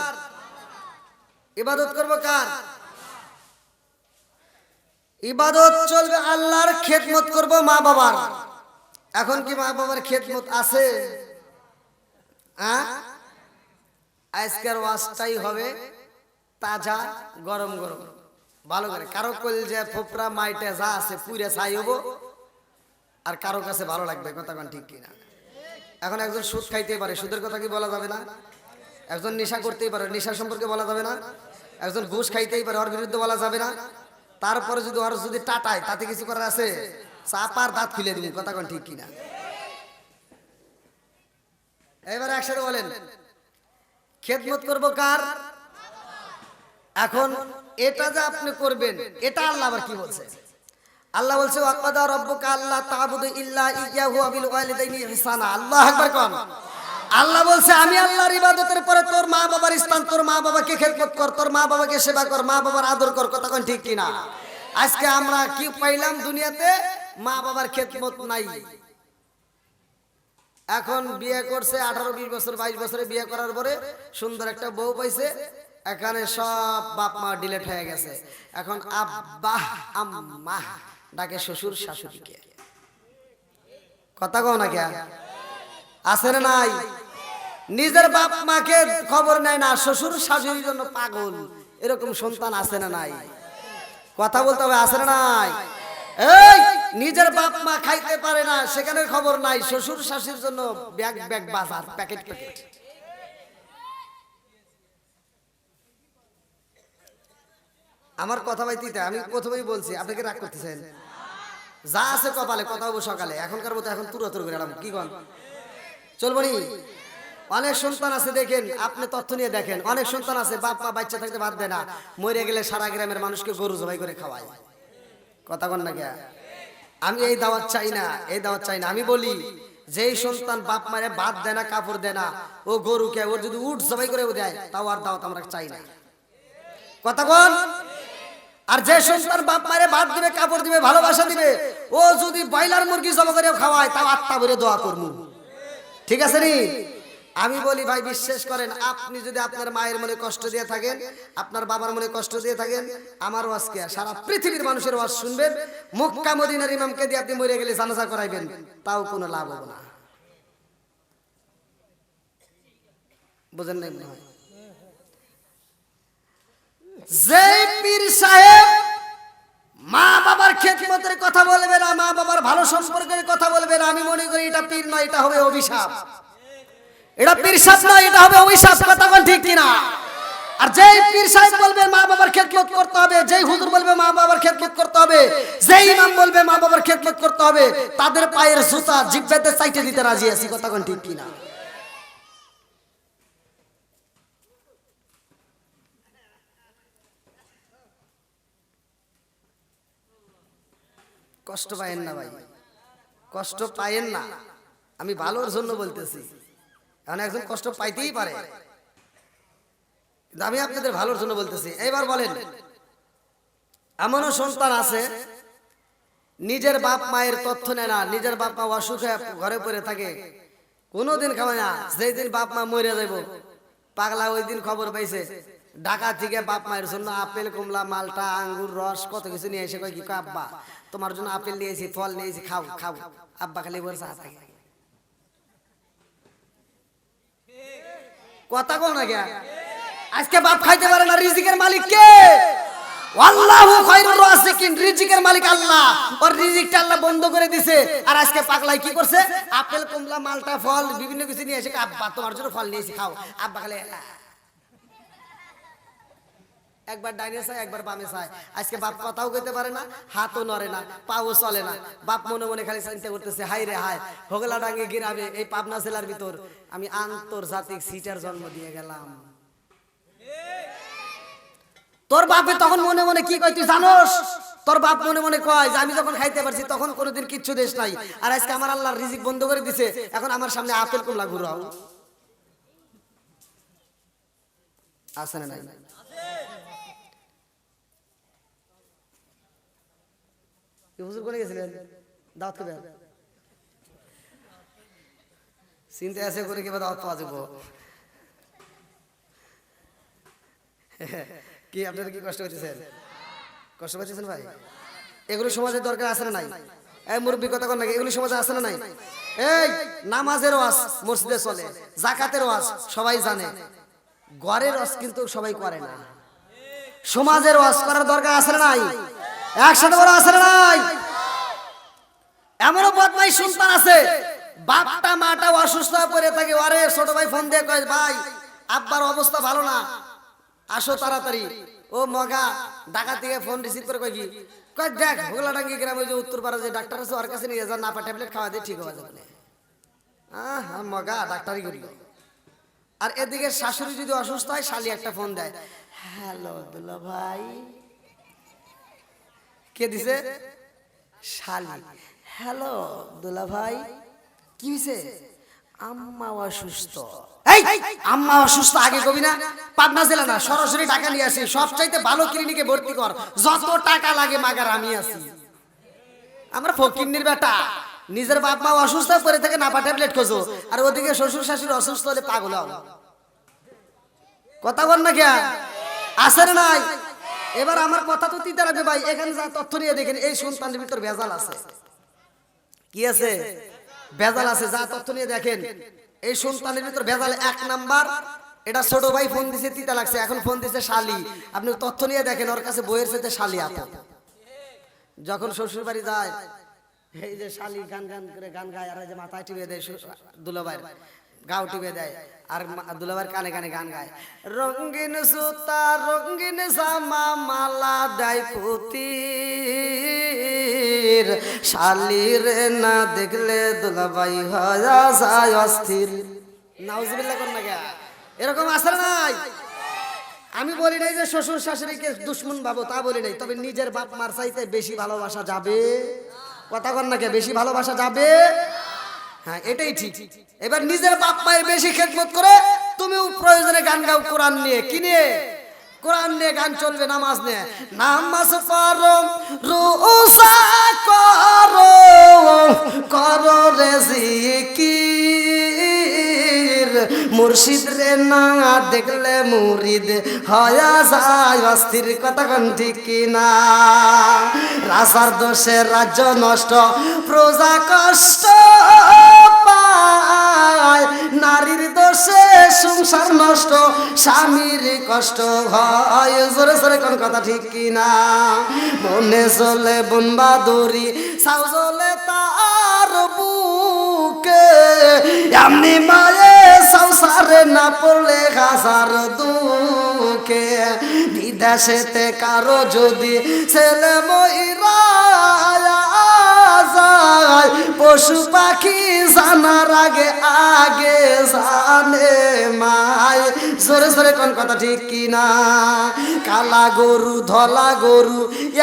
Speaker 1: ইবাদত করব কার? ইবাদত চলবে আল্লাহর, খেদমত করব মা বাবার। এখন কি মা বাবার খেদমত আছে? আজকের ওয়াজটাই হবে তাজা গরম গরম ভালো করে। কারো কলজে ফোপরা মাইটে যা আছে পুরে ছাই হবো, আর কারো কাছে ভালো লাগবে। কথা কোন ঠিক কিনা? এখন একজন সুদ খাইতেই পারে, সুদের কথা কি বলা যাবে না? একজন নেশা করতেই পারে, নেশা সম্পর্কে বলা যাবে না? একজন ঘুষ খাইতেই পারে, ওর বিরুদ্ধে বলা যাবে না? তারপরে যদি ওর যদি টাটায়, তাতে কিছু করার আছে? চাপার দাঁত খুলে দিন। কথা কোন ঠিক কিনা? এবার একসাথে বলেন, খেদমত করব কার? এখন এটা যে আপনি করবেন, এটা আল্লাহ আবার কি বলছে? আল্লাহ বলছে ওয়াকাদা রাব্বুকা আল্লা তা'বুদু ইল্লা ইয়্যাহু ওয়া বিল ওয়ালিদাইনি ইহসানা। আল্লাহু আকবার কোন? আল্লাহ বলছে আমি আল্লাহর ইবাদতের পরে তোর মা বাবার স্থান, তোর মা বাবাকে খেদমত কর, তোর মা বাবাকে সেবা কর, মা বাবার আদর কর। কথা কোন ঠিক কিনা? আজকে আমরা কি পাইলাম দুনিয়াতে? মা বাবার খেদমত নাই। এখন বিয়ে করছে 18-20 বছর 22 বছরে বিয়ে করার পরে সুন্দর একটা বউ পাইছে, এখানে সব বাপ মা ডিলেট হয়ে গেছে। এখন আব্বা আম্মা ডাকে শ্বশুর শাশুড়িকে। কথা কও না কে? আছে না নাই? নিজের বাপ মাকে খবর নেয় না, শ্বশুর শাশুড়ির জন্য পাগল। এরকম সন্তান আছে না নাই? কথা বলতে হবে, আছে না নাই? এই নিজের বাপ মা খাইতে পারে না, সেখানে খবর নাই, শ্বশুর শাশুড়ির জন্য ব্যাগ ব্যাগ বাজার, প্যাকেট প্যাকেট। আমার কথা ভাই তিতা, আমি প্রথমেই বলছি, আপনাকে রাগ করতেছেন? যা আছে কপালে কথা হবো সকালে, এখনকার মতো এখন তুরাতুর করে এলাম, কি কন চলবো নি? অনেক সন্তান আছে দেখেন, আপনি তথ্য নিয়ে দেখেন, অনেক সন্তান আছে বাপ মা বাচ্চা থাকতে বাদ দেয় না, মরে গেলে সারা গ্রামের মানুষকে গরু জবাই করে খাওয়ায়। কথা কন না কে? আমি এই দাওয়াত চাই না, এই দাওয়াত চাই না। আমি বলি যেই সন্তান বাপ মারে বাদ দেয় না, কাপড় দেয় না, ও গরুকে ওর যদি উট জবাই করে দেয়, তাও আর দাওয়াত আমরা চাই না। কথা কন? আর যে সন্তান বাপ মারে বাদ দিবে, কাপড় দিবে, ভালোবাসা দিবে, ও যদি ব্রয়লার মুরগি জবাই করে খাওয়ায়, তাও আত্মা ভরে দোয়া করবো। ঠিক আছে নি? আমি বলি ভাই, বিশ্বাস করেন, আপনি যদি আপনার মায়ের মনে কষ্ট দিয়ে থাকেন, আপনার বাবার মনে কষ্ট দিয়ে থাকেন, আমার ওয়াজ কি সারা পৃথিবীর মানুষের ওয়াজ শুনবেন, মক্কা মদিনার ইমামকে দিয়ে আপনি মরে গেলে জানাজা করাইবেন, তাও কোনো লাভ হবে না। বুঝেন নাই মনে হয়? যে পীর সাহেব মা বাবার খেদমতের কথা বলবে না, মা বাবার ভালো সম্পর্কের কথা বলবে না, আমি মনে করি এটা পীর নয়, এটা হবে অভিশাপ। এটা পীর সাহেব নয়, এটা হবে অভিশাপ। কথা বল ঠিক কিনা? আর যেই পীর সাহেব বলবে মা বাবার খেদমত করতে হবে, যেই হুজুর বলবে মা বাবার খেদমত করতে হবে, যেই ইমাম বলবে মা বাবার খেদমত করতে হবে, তাদের পায়ের জুতা জিহ্বাতে চাইতে দিতে রাজি আছি। কথা কোন ঠিক কিনা? কষ্ট পায়েন না ভাই, কষ্ট পায়েন না, আমি ভালোর জন্য বলতেছি। এখন একজন কষ্ট পাইতেই পারে, আমি আপনাদের ভালোর জন্য বলতেছি। এবার বলেন, এমনও সন্তান আছে নিজের বাপ মায়ের তথ্য নেয় না, নিজের বাপ মা অসুখে ঘরে পড়ে থাকে, কোনোদিন খাওয়ায় না। যেই দিন বাপ মা মরে যাইব, পাগলা ওই দিন খবর পাইছে, ঢাকা থেকে বাপ মায়ের জন্য আপেল, কমলা, মালটা, আঙ্গুর রস কত কিছু নিয়ে এসে কয় কি, আব্বা তোমার জন্য আপেল নিয়েছি, ফল নিয়েছি, খাও খাও। আব্বা খালি বলে চা থাকে। কথা কও না কে? আজকে বাপ খাইতে পারে না, রিজিকের মালিক কে? আল্লাহু খায়রুর রাযিকিন, রিজিকের মালিক আল্লাহ। ওর রিজিকটা আল্লাহ বন্ধ করে দিয়েছে। আর আজকে পাগলাই কি করছে, আপেল, কমলা, মালটা, ফল বিভিন্ন কিছু নিয়ে এসে আব্বা তোমার জন্য ফল নিয়েছি, খাও। আব্বা খালি একবার ডাইনে চায়, একবার বামে চায়। আজকে বাপ কথাও কইতে পারে না, হাতও নড়ে না, পাও চলে না। বাপ মনে মনে খালি চিন্তা করতেছে, হাই রে হাই, হোগলাডাঙ্গি গ্রামে এই পাবনা জেলার ভিতর আমি আন্তর্জাতিক সিটার জন্ম দিয়ে গেলাম। তোর বাপে তখন মনে মনে কি কয় তুই জানোস? তোর বাপ মনে মনে কয় যে আমি যখন খাইতে পারছি তখন কোনোদিন কিচ্ছু দেশ নাই, আর আজকে আমার আল্লাহর রিজিক বন্ধ করে দিছে, এখন আমার সামনে আপেল কমলা ঘুরাও। আছে না নাই? হুজুর কোনে গেছিলেন? দাওয়াত খাবেন? চিন্তা আছে করে কিবা দাওয়াত পাওয়া যাবো? কি আপনারা কি কষ্ট করতেছেন? কষ্ট পাচ্ছেন ভাই? এগুলো সমাজের দরকার আছে না নাই? এই মুরব্বী কথা কন নাকি, এগুলো সমাজে আছে না নাই? এই নামাজের ওয়াজ মসজিদে চলে, যাকাতের ওয়াজ সবাই জানে, ঘরের ওয়াজ কিন্তু সবাই করে না। সমাজের ওয়াজ করার দরকার আছে না নাই? একসাথে বড় আছে না নাই? এমনও বদমাই সন্তান আছে, বাপটা মাটা অসুস্থ হয়ে পড়ে থাকে, আরে ছোট ভাই ফোন দিয়ে কয় ভাই আব্বার অবস্থা ভালো না, আসো তাড়াতাড়ি। ও মগা ঢাকা থেকে ফোন রিসিভ করে কয় কি, কয় দেখ হোগলাডাঙ্গি গ্রামে যে উত্তরপাড়া যে ডাক্তার আছে ওর কাছে নিয়ে যা, নাপা ট্যাবলেট খাওয়া দিয়ে ঠিক হয়ে যাবে। মগা ডাক্তারি করিল। আর এদিকে শাশুড়ি যদি অসুস্থ হয়, শালি একটা ফোন দেয়, হ্যালো দুলা ভাই। কে দিছে? শালি। হ্যালো দুলা ভাই, কি হয়েছে? আম্মা অসুস্থ। এই আম্মা অসুস্থ আগে কবি না, পাবনা জেলা না, সরাসরি টাকা নিয়ে আসি, সবচাইতে ভালো ক্লিনিকে ভর্তি কর, যত টাকা লাগে মাগার আমি আছি। আমরা ফকিন্নির বেটা, নিজের বাপ মা অসুস্থ করে থেকে নাপা ট্যাবলেট খোঁজো, আর ওদিকে শ্বশুর শাশুড়ি অসুস্থ হলে পাগল হও। কথা বল না কে? আসে নাই? এবার আমার কথা তো তিতে লাগবে ভাই। এখানে যা তথ্য নিয়ে দেখেন, এই সন্তানের ভিতর ভেজাল আছে। কি আছে? ভেজাল আছে। যা তথ্য নিয়ে দেখেন, এই সন্তানের ভিতর ভেজাল। এক নাম্বার, এটা ছোট ভাই ফোন দিছে, তিতা লাগছে, এখন ফোন দিছে শালি। আপনি তথ্য নিয়ে দেখেন, ওর কাছে বইয়ের সাথে শালি আছে। যখন শ্বশুর বাড়ি যায়, এই যে শালি গান গান করে গান গায়, আর যে মাথায় টিপে দেয় দুলাভাইয়ের গাও টিপে দেয়, আর দুলাভাইয়ের কানে কানে গান গায়, রঙিন সুতা রঙিন জামা মালা দেয় পুতির, শালির না দেখলে দুলাভাই হয়া যায় অস্থির। নাউজুবিল্লাহ কোন না গা, এরকম আছে না নাই? আমি বলি নাই যে শ্বশুর শাশুড়িকে দুশ্মন ভাবো, তা বলি নাই, তবে নিজের বাপ মার চাইতে বেশি ভালোবাসা যাবে, কথা কন না কে, বেশি ভালোবাসা যাবে, হ্যাঁ এটাই ঠিক। এবার নিজের বাপ মায়ের বেশি খেদমত করে তুমিও প্রয়োজনে গান গাও কোরআন নিয়ে, কি নিয়ে? কোরআন নিয়ে গান চলবে, নামাজ নিয়ে। নামাজ পড়ো, রোজা করো, করো রে জিকির, মুর্শিদ রে না দেখলে মুরিদ হয়া যায় অস্থির, কথা কোন ঠিক কিনা? রাজার দোষে রাজ্য নষ্ট, প্রজা কষ্ট পায়, নারীর দোষে সংসার নষ্ট, স্বামীর কষ্ট হয়, জোরে জোরে কোন কথা ঠিক কিনা? মনে চলে বনবাদুরি, সাউ চলে তার বুকে, এমনি মায়ে সংসারে না পড়লে হাজার দুঃখে, বিদেশেতে কারো যদি ছেলে মইরা যায়, পশু পাখি জানার আগে আগে জানে মায়, জোরে জোরে কোন কথা ঠিক কিনা? কালা গরু ধলা গরু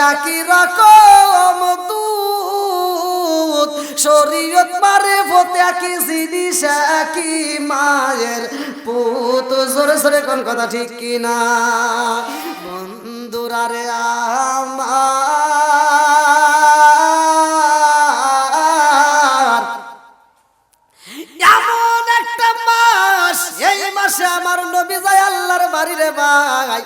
Speaker 1: একই রকম দুধ, শরীয়ত মারে ভোতে একই জিনিস একই মায়ের পুত, জোরে জোরে কোন কথা ঠিক কিনা? বন্ধুরা রে আমার, এমন একটা মাস, এই মাসে আমার নবী যায় আল্লাহর বাড়ি রে ভাই,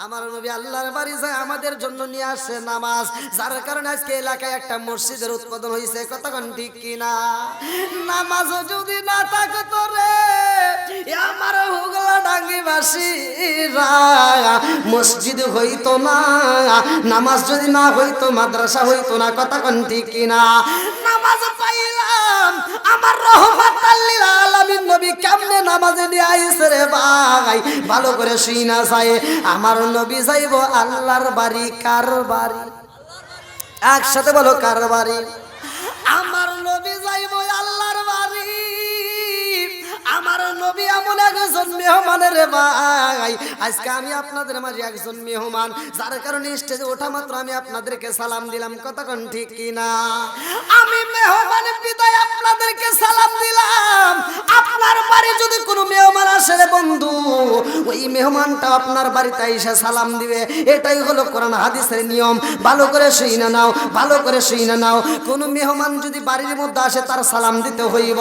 Speaker 1: আমার নবী আল্লাহর বাড়ি যায় আমাদের জন্য নিয়ে আসে নামাজ, যার কারণে আজকে এলাকায় একটা মসজিদের উৎপাদন হয়েছে, কতক্ষণ ঠিক কিনা? নামাজ যদি না থাকতো রে আমার হুগলা ডাঙ্গিবাসীরা, মসজিদ হইতো না, নামাজ যদি না হইতো মাদ্রাসা হইতো না, কতক্ষণ ঠিক কিনা? নামাজ পাইলাম আমার রহমাতাল লিল আলামিন নবী কেমনে নামাজে নিয়ে আইছে রে ভাই, ভালো করে শুনা যায়। আমার নবী যাইব আল্লাহর বাড়ি, কার বাড়ি? একসাথে বলো, কার বাড়ি? আমার নবী যাইব আল্লাহর বাড়ি। আমার নবী এমন একজন মেহমানের ভাই, আজকে আমি আপনাদের মাঝে একজন মেহমান, যার কারণে স্টেজে ওঠা মাত্র আমি আপনাদেরকে সালাম দিলাম, কতক্ষণ ঠিক কিনা? আমি মেহমান বিদায় আপনাদেরকে সালাম দিলাম। আপনার বাড়ি যদি কোনো মেহমান আসে রে বন্ধু, ওই মেহমানটা আপনার বাড়িতে এসে সালাম দিবে, এটাই হলো কোরআন হাদিসের নিয়ম। ভালো করে শুইনা নাও, ভালো করে শুইনা নাও। কোনো মেহমান যদি বাড়ির মধ্যে আসে তার সালাম দিতে হইব।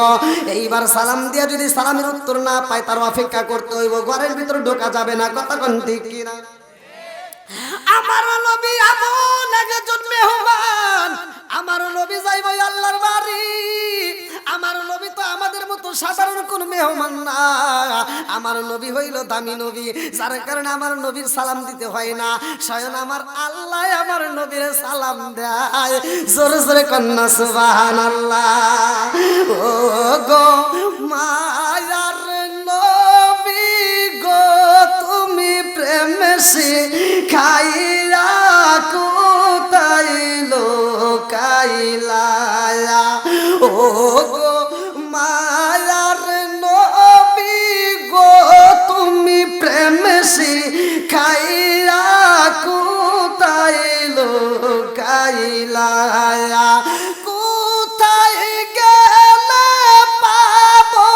Speaker 1: এইবার সালাম দিয়ে যদি সালামের উত্তর না পায় তার অপেক্ষা করতে হইব, ঘরের ভিতরে ঢোকা যাবে না, কতক্ষণ ঠিক কিনা? আমার নবী এমন একজন মেহমান, আমার নবী যাইব আল্লাহর বাড়ি। আমার নবী তো আমাদের মতো সাধারণ কোন মেহমান না, আমার নবী হইল দামি নবী, যার কারণে আমার নবীর সালাম দিতে হয় না, স্বয়ং আমার আল্লাহ আমার নবীর সালাম দেয়। জোরে জোরে কন্যা সুবহানাল্লাহ। ও গো মায়ার নবী গো, তুমি প্রেম শিখাইয়া কোথায় লোকাইলা? ও গো মায়ার নবী গো, তুমি প্রেম শিখাইয়া কোথায় লোকাইলা? কোথায় গেলে পাবো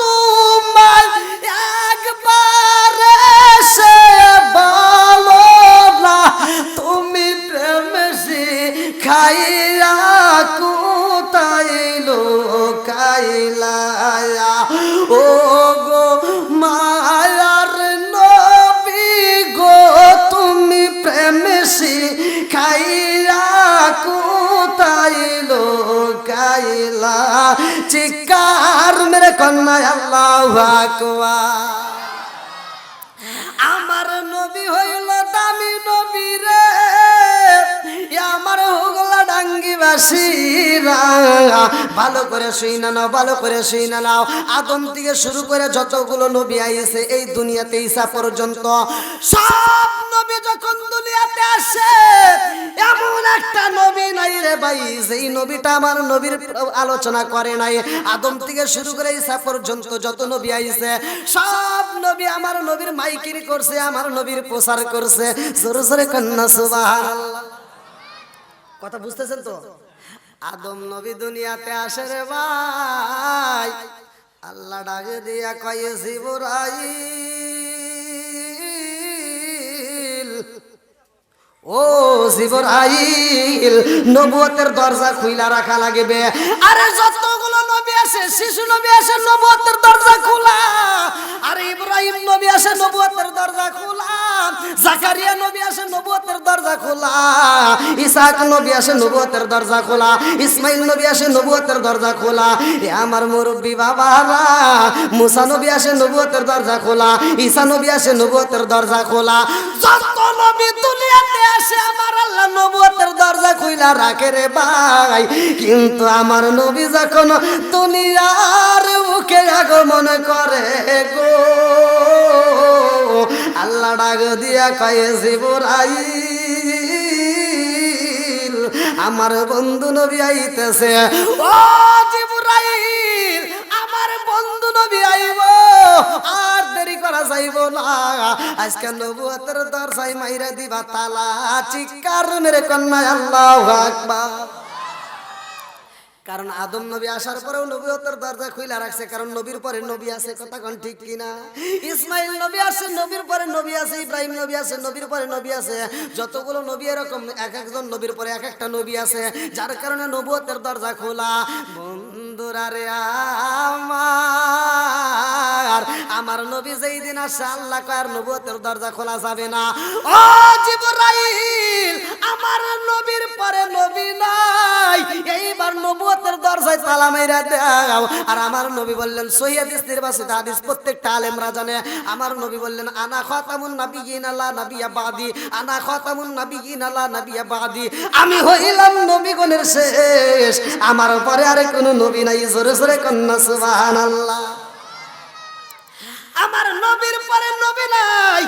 Speaker 1: তোমায়, একবার সে বলো না, তুমি প্রেম শিখাইয়া কোথায় লোকাইলা? ও গো মায়ার নবী গো, তুমি প্রেম শিখাইয়া কোথায় লোকাইলা? চিৎকার মেরে কন্যা আল্লাহু আকবার। আমার নবী হইল দামি নবী রে, আমার হুগলা ডাঙ্গিবাসীরা, ভালো করে শুইনা নাও, ভালো করে শুইনা নাও। আদম থেকে শুরু করে যতগুলো নবী আইছে এই দুনিয়াতে ঈসা পর্যন্ত, সব নবী যখন দুনিয়াতে আসে ভাই যেই নবীটা আমার নবীর আলোচনা করে নাই, আদম থেকে শুরু করে ঈসা পর্যন্ত যত নবী আইছে সব নবী আমার নবীর মাইকিরি করছে, আমার নবীর প্রচার করছে। জোরে জোরে কন্যা সুবহানাল্লাহ। কথা বুঝতেছেন তো? আদম নবী দুনিয়াতে আসে রে ভাই, আল্লাহ ডাকে দিয়া কয়ে জিবরাইল, ও জিবরাইল, নবুয়তের দরজা খুইলা রাখা লাগবে। আরে যতগুলো নবী আসে, শিশু নবী আসে, নবুয়তের দরজা খোলা। আরে ইব্রাহিম নবী আসে, নবুয়তের দরজা খোলা। জাকারিয়া নবী আসে, নবুয়তের দরজা খোলা। ইসহাক নবী আসে, নবুয়তের দরজা খোলা। ইসমাইল নবী আসে, নবুয়তের দরজা খোলা। এ আমার মুরব্বী বাবারা, মুসা নবী আসে, নবুয়তের দরজা খোলা। ঈসা নবী আসে, নবুয়তের দরজা খোলা। যত নবী দুনিয়াতে আসে আমার আল্লাহ নবুয়তের দরজা খুইলা রাখে রে ভাই। কিন্তু আমার নবী যখন দুনিয়ার মুখে আগমন করে গো, আল্লাহ ডাক দিয়া কয়ে জিবরাইল, আমার বন্ধু নবী আইতেছে। ও জিবরাইল, আমার বন্ধু নবী আইব, আর দেরি করা যাইব না। আজকে নবুয়তের দরজায় মাইরা দিবা তালা। চিৎকার মেরে কন্যা আল্লাহু আকবার। কারণ আদম নবী আসার পরেও নবুয়তের দরজা খুইলা রাখছে, কারণ নবীর পরে নবী আছে। কথা কোন ঠিক কিনা? ইসমাইল নবী আছে, নবীর পরে নবী আছে। ইব্রাহিম নবী আছে, নবীর পরে নবী আছে। যতগুলো নবী এরকম এক একজন নবীর পরে এক একটা নবী আছে, যার কারণে নবুয়তের দরজা খোলা। বন্ধুরা রে আমার নবী যেই দিন আসে আল্লাহ কয় আর নবুয়তের দরজা খোলা যাবে না। ও জিবরাইল, আমার নবীর পরে নবী নাই, এইবার নবুয়তের দরজায় তালা মাইরা দাও। আর আমার নবী বললেন, সহিহ হাদিসের বাসিদা হাদিস প্রত্যেকটা আলেমরা জানে, আমার নবী বললেন, আনা খাতামুন নাবিয়িন লা নাবিয়্যা বাদি, আনা খাতামুন নাবিয়িন লা নাবিয়্যা বাদি, আমি হইলাম নবীগণের শেষ, আমার পরে আর কোনো নবী নাই। জোরে জোরে কন্যা সুবহানাল্লাহ। আমার নবীর পরে নবী নাই।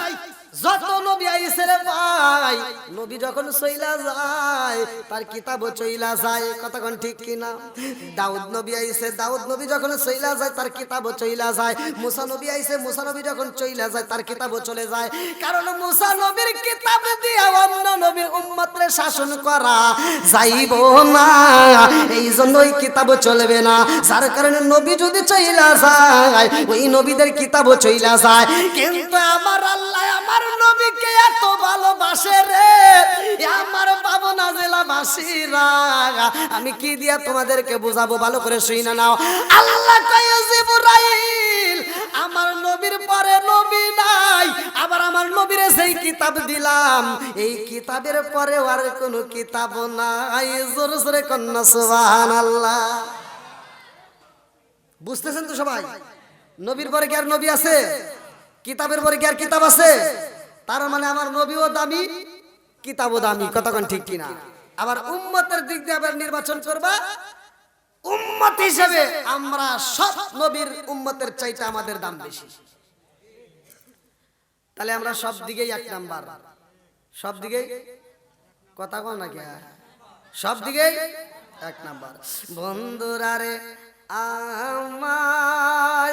Speaker 1: যত নবী আইছে রে ভাই, নবী যখন চইলা যায় তার কিতাবও চইলা যায়। কথা কোন ঠিক কিনা? দাউদ নবী আইছে, দাউদ নবী যখন চইলা যায় তার কিতাবও চইলা যায়। মুসা নবী আইছে, মুসা নবী যখন চইলা যায় তার কিতাবও চলে যায়। কারণ মুসা নবীর কিতাব দিয়া অন্য নবীর উম্মতরে শাসন করা যাইব না, এই জন্য ওই কিতাবও চলবে না। যার কারণে নবী যদি চইলা যায় ওই নবীদের কিতাবও চইলা যায়। কিন্তু আমার আল্লাহ আমার নবীকে এত ভালোবাসে রে, আমার পাবনা জেলাবাসীরা, আমি কি দিয়া তোমাদেরকে বোঝাবো, ভালো করে শুইনা নাও। আল্লাহ কয় জিবরাইল, আমার নবীর পরে নবী নাই, আবার আমার নবীরে সেই কিতাব দিলাম, এই কিতাবের পরে আর কোনো কিতাব নাই। জোরে জোরে কন্যা সুবহানাল্লাহ। বুঝতেছেন তো সবাই? নবীর পরে কি আর নবী আছে? কিতাবের পরে কি আর কিতাব আছে? তার মানে আমার নবীও দামি, কিতাবও দামি। কথা কোন ঠিক কিনা? আবার উম্মতের দিক দিয়ে আবার নির্বাচন করবা, উম্মত হিসেবে আমরা সব নবীর উম্মতের চাইতে আমাদের দাম বেশি। তাহলে আমরা সব দিকেই এক নাম্বার, সব দিকেই। কথা কোন নাকি? সব দিকেই এক নাম্বার। বন্ধুরা রে আমার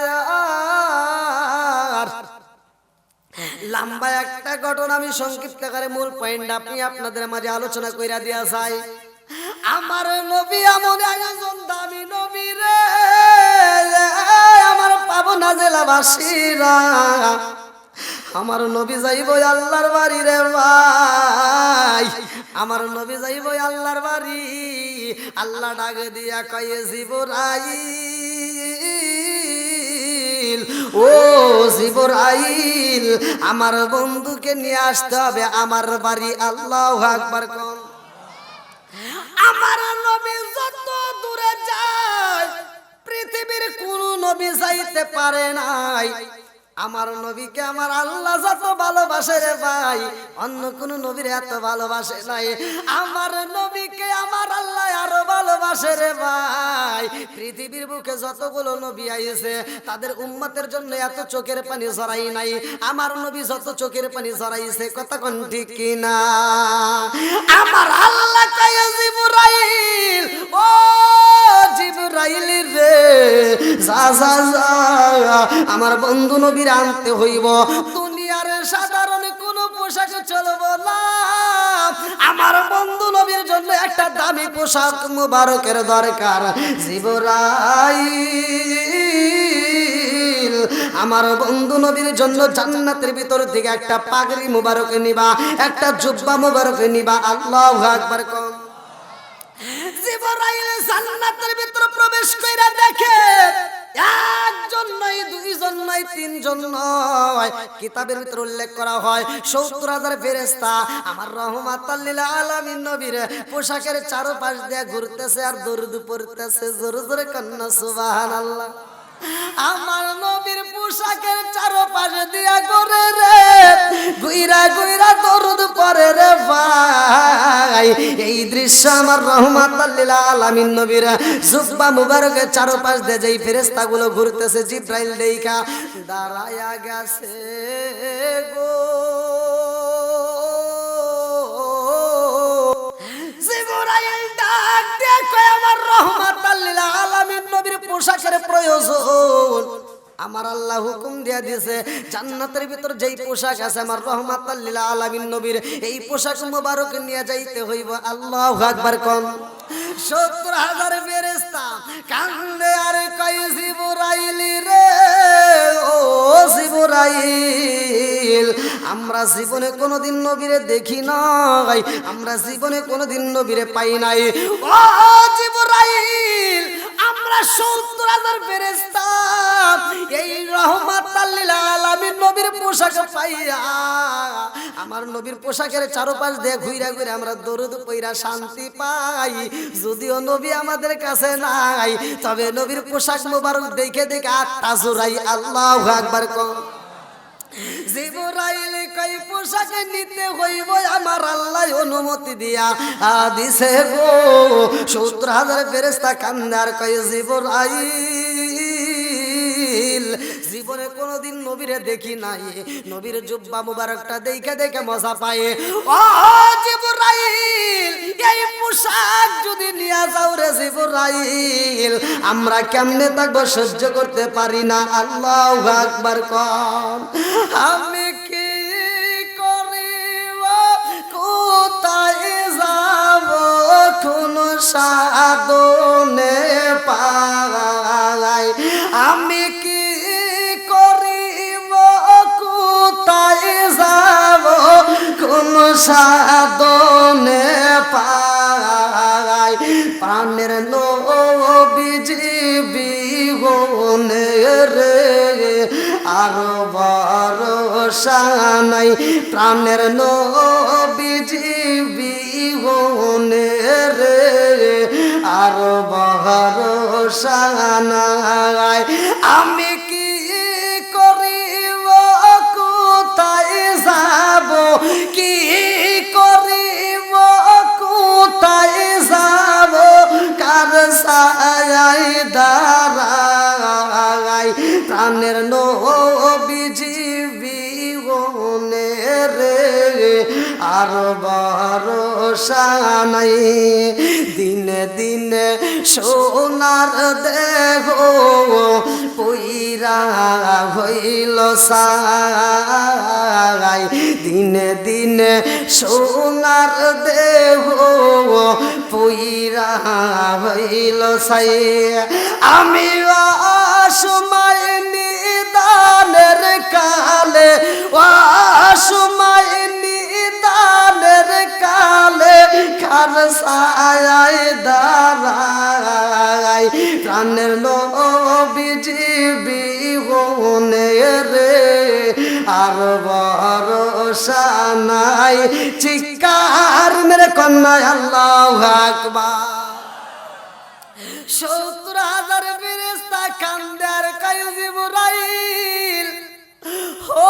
Speaker 1: লম্বা একটা ঘটনা আমি সংক্ষিপ্ত করে মূল পয়েন্ট আপনি আপনাদের মাঝে আলোচনা কইরা দিয়া যায়। আমার নবী এমন একজন দামি নবী রে, আমার পাবনা জেলাবাসীরা, আমার নবী যাইব আল্লাহর বাড়ি রে ভাই, আমার নবী যাইব আল্লাহর বাড়ি। আল্লাহ ডাক দিয়া কয়ে জিবরাইল, ও জিবরাইল, আমার বন্ধুকে নিয়ে আসতে হবে আমার বাড়ি। আল্লাহু আকবার কোন। আমার নবী যত দূরে যায় পৃথিবীর কোন নবী যাইতে পারে নাই। আমার নবীকে আমার আল্লাহ যত ভালোবাসে রে ভাই, অন্য কোন নবীর এত ভালোবাসে নাই। আমার নবীকে আমার আল্লাহ আরো ভালোবাসে রে ভাই। পৃথিবীর বুকে যতগুলো নবী আইছে তাদের উম্মতের জন্য এত চোখের পানি ঝরাই নাই। আমার নবী যত চোখের পানি ঝরাইছে, কথা কোন ঠিক কিনা? আমার আল্লাহ কয় জিবরাইল, যা যা যা আমার বন্ধু নবীর আনতে হইব। দুনিয়ার সাধারণ কোন পোশাক চলবো না, আমার বন্ধু নবীর জন্য একটা দামি পোশাক মুবারকের দরকার। জিবরাইল আমার বন্ধু নবীর জন্য জান্নাতের ভিতর থেকে একটা পাগড়ি মুবারক নিবা, একটা জুব্বা মুবারক নিবা। আল্লাহু আকবার কোন। জিবরাইল জান্নাতের ভিতর প্রবেশ কইরা দেখে একজন নয়, দুইজন নয়, তিনজন নয়, কিতাবের ভিতর উল্লেখ করা হয় ৭০,০০০ ফেরেশতা আমার রহমাতাল লিল আলামিন নবীর পোশাকের চারপাশ দিয়ে ঘুরতেছে আর দরুদ পড়তেছে। জোরে জোরে কান্না সুবহানাল্লাহ। আমার নবীর পোশাকের চারপাশ দিয়া ঘুরে রে, গুইরা গুইরা দরুদ পড়ে রে ভাই। এই দৃশ্য আমার রহমাতাল লিল আলামিন নবীর জুব্বা মুবারকের চারপাশ দিয়ে যেই ফেরেশতাগুলো ঘুরতেছে, জিবরাইল দেইখা দাঁড়ায়া গেছে গো। জিবরাইল ডাক দিয়ে কয় আমার রহমাতাল লিল আলামিন নবীর পোশাকের প্রয়োজন। আমার আল্লাহ হুকুম দিয়া দিয়েছে জান্নাতের ভিতর যেই পোশাক আছে আমার রহমাতাল লিল আলামিন নবীর, এই পোশাক মুবারক নিয়ে যাইতে হইব। আল্লাহু আকবার কোন। ৭০,০০০ ফেরেশতা কান্দে আর কয় জিবরাইল রে, ও জিবরাইল আমরা জীবনে কোনোদিন নবীরে দেখি নাই, আমরা জীবনে কোনোদিন নবীরে পাই নাই। ও জিবরাইল আমরা ৭০,০০০ ফেরেশতা এই রহমাতাল লিল আলামিন নবীর পোশাক পাইয়া আমার নবীর পোশাকের চারপাশ দিয়ে ঘুরে ঘুরে আমরা দরুদ পইরা শান্তি পাই। যদিও নবী আমাদের কাছে নাই, তবে নবীর পোশাক মোবারক দেখে দেখে আত্মা জোড়াই। আল্লাহু আকবার কোন। জিবরাইল কই পোশাক নিতে হইব আমার আল্লাহ অনুমতি দিয়া দিছে গো। ৭০,০০০ ফেরেশতা কান্দার কই জিবরাইল জীবনে কোনোদিন নবীরে দেখি নাই, নবীর জুব্বা মুবারকটা দেখে দেখে মজা পায়। ও জিবরাইল এই পোশাক যদি নিয়ে যাও রে জিবরাইল আমরা কেমনে থাকবো, সহ্য করতে পারি না। আল্লাহু আকবার কোন। আমি কি করিব, কোথায় যাব, কোন সাধনে পাই, আমি কি করিব, কোথায় যাব, কোন সাধনে পাই, প্রাণের নবীজি বিহনে রে আর ভরসা নাই, প্রাণের নবীজি বিহনে রে আর ভরসা নাই, আমি কি করিব, কোথায় যাব, কি করিব, কোথায় যাব, কার ছায়ায় দাঁড়াই, প্রাণের নবীজি বিহনে রে আর ভরসা নাই। দিনে দিনে সোনার দেহ পইরা হইল সাই, দিনে দিনে সোনার দেহ পইরা হইল সাই, আমি অসময় নিদানের কালে, অসময় নিদানের কালে কার ছায়ায় দাঁড়াই, প্রাণের নবীজি বিহনে রে আর ভরসা নাই। চিৎকার মেরে কন্যা আল্লাহু আকবার। ৭০,০০০ ফেরেশতা কান্দে আর কয় জিবরাইল, ও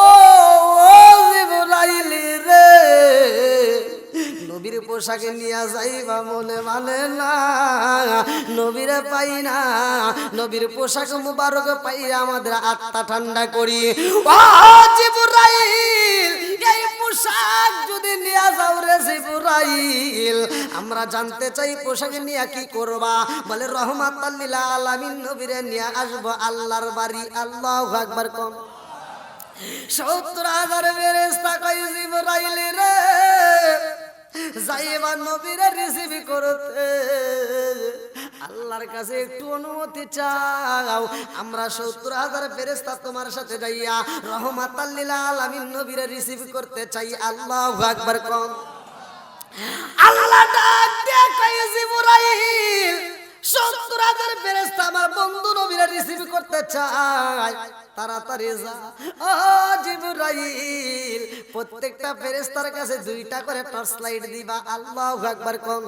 Speaker 1: জিবরাইল রে নবীর পোশাকে নিয়ে যাইবা মনে মানে না, নবীরে পাই না, নবীর পোশাক মুবারক পাই আমাদের আত্মা ঠান্ডা করি। ও জিবরাইল এই পোশাক যদি নিয়ে যাও রে জিবরাইল, আমরা জানতে চাই পোশাক নিয়ে কি করবা? বলে রহমাতাল লিল আলামিন নবীরে নিয়ে আসবো আল্লাহর বাড়ি। আল্লাহু আকবার। কম 70,000 ফেরেশতা কই জিবরাইল রে যাইবা নবীরে রিসিভ করতে আল্লাহর কাছে একটু অনুমতি চাও, আমরা 70,000 ফেরেশতা তোমার সাথে যাইয়া রহমাতাল লিল আলামিন নবীরে রিসিভ করতে চাই। আল্লাহু আকবার। কোন আল্লাহ ডাক দিয়ে কই জিবরাইল 70,000 ফেরেশতা আমার বন্ধু নবীরে রিসিভ করতে চায়, তাড়াতাড়ি যা। ও জিবরাইল, প্রত্যেকটা ফেরেশতার কাছে 2টা করে টর্চ লাইট দিবা। আল্লাহু আকবার। কোন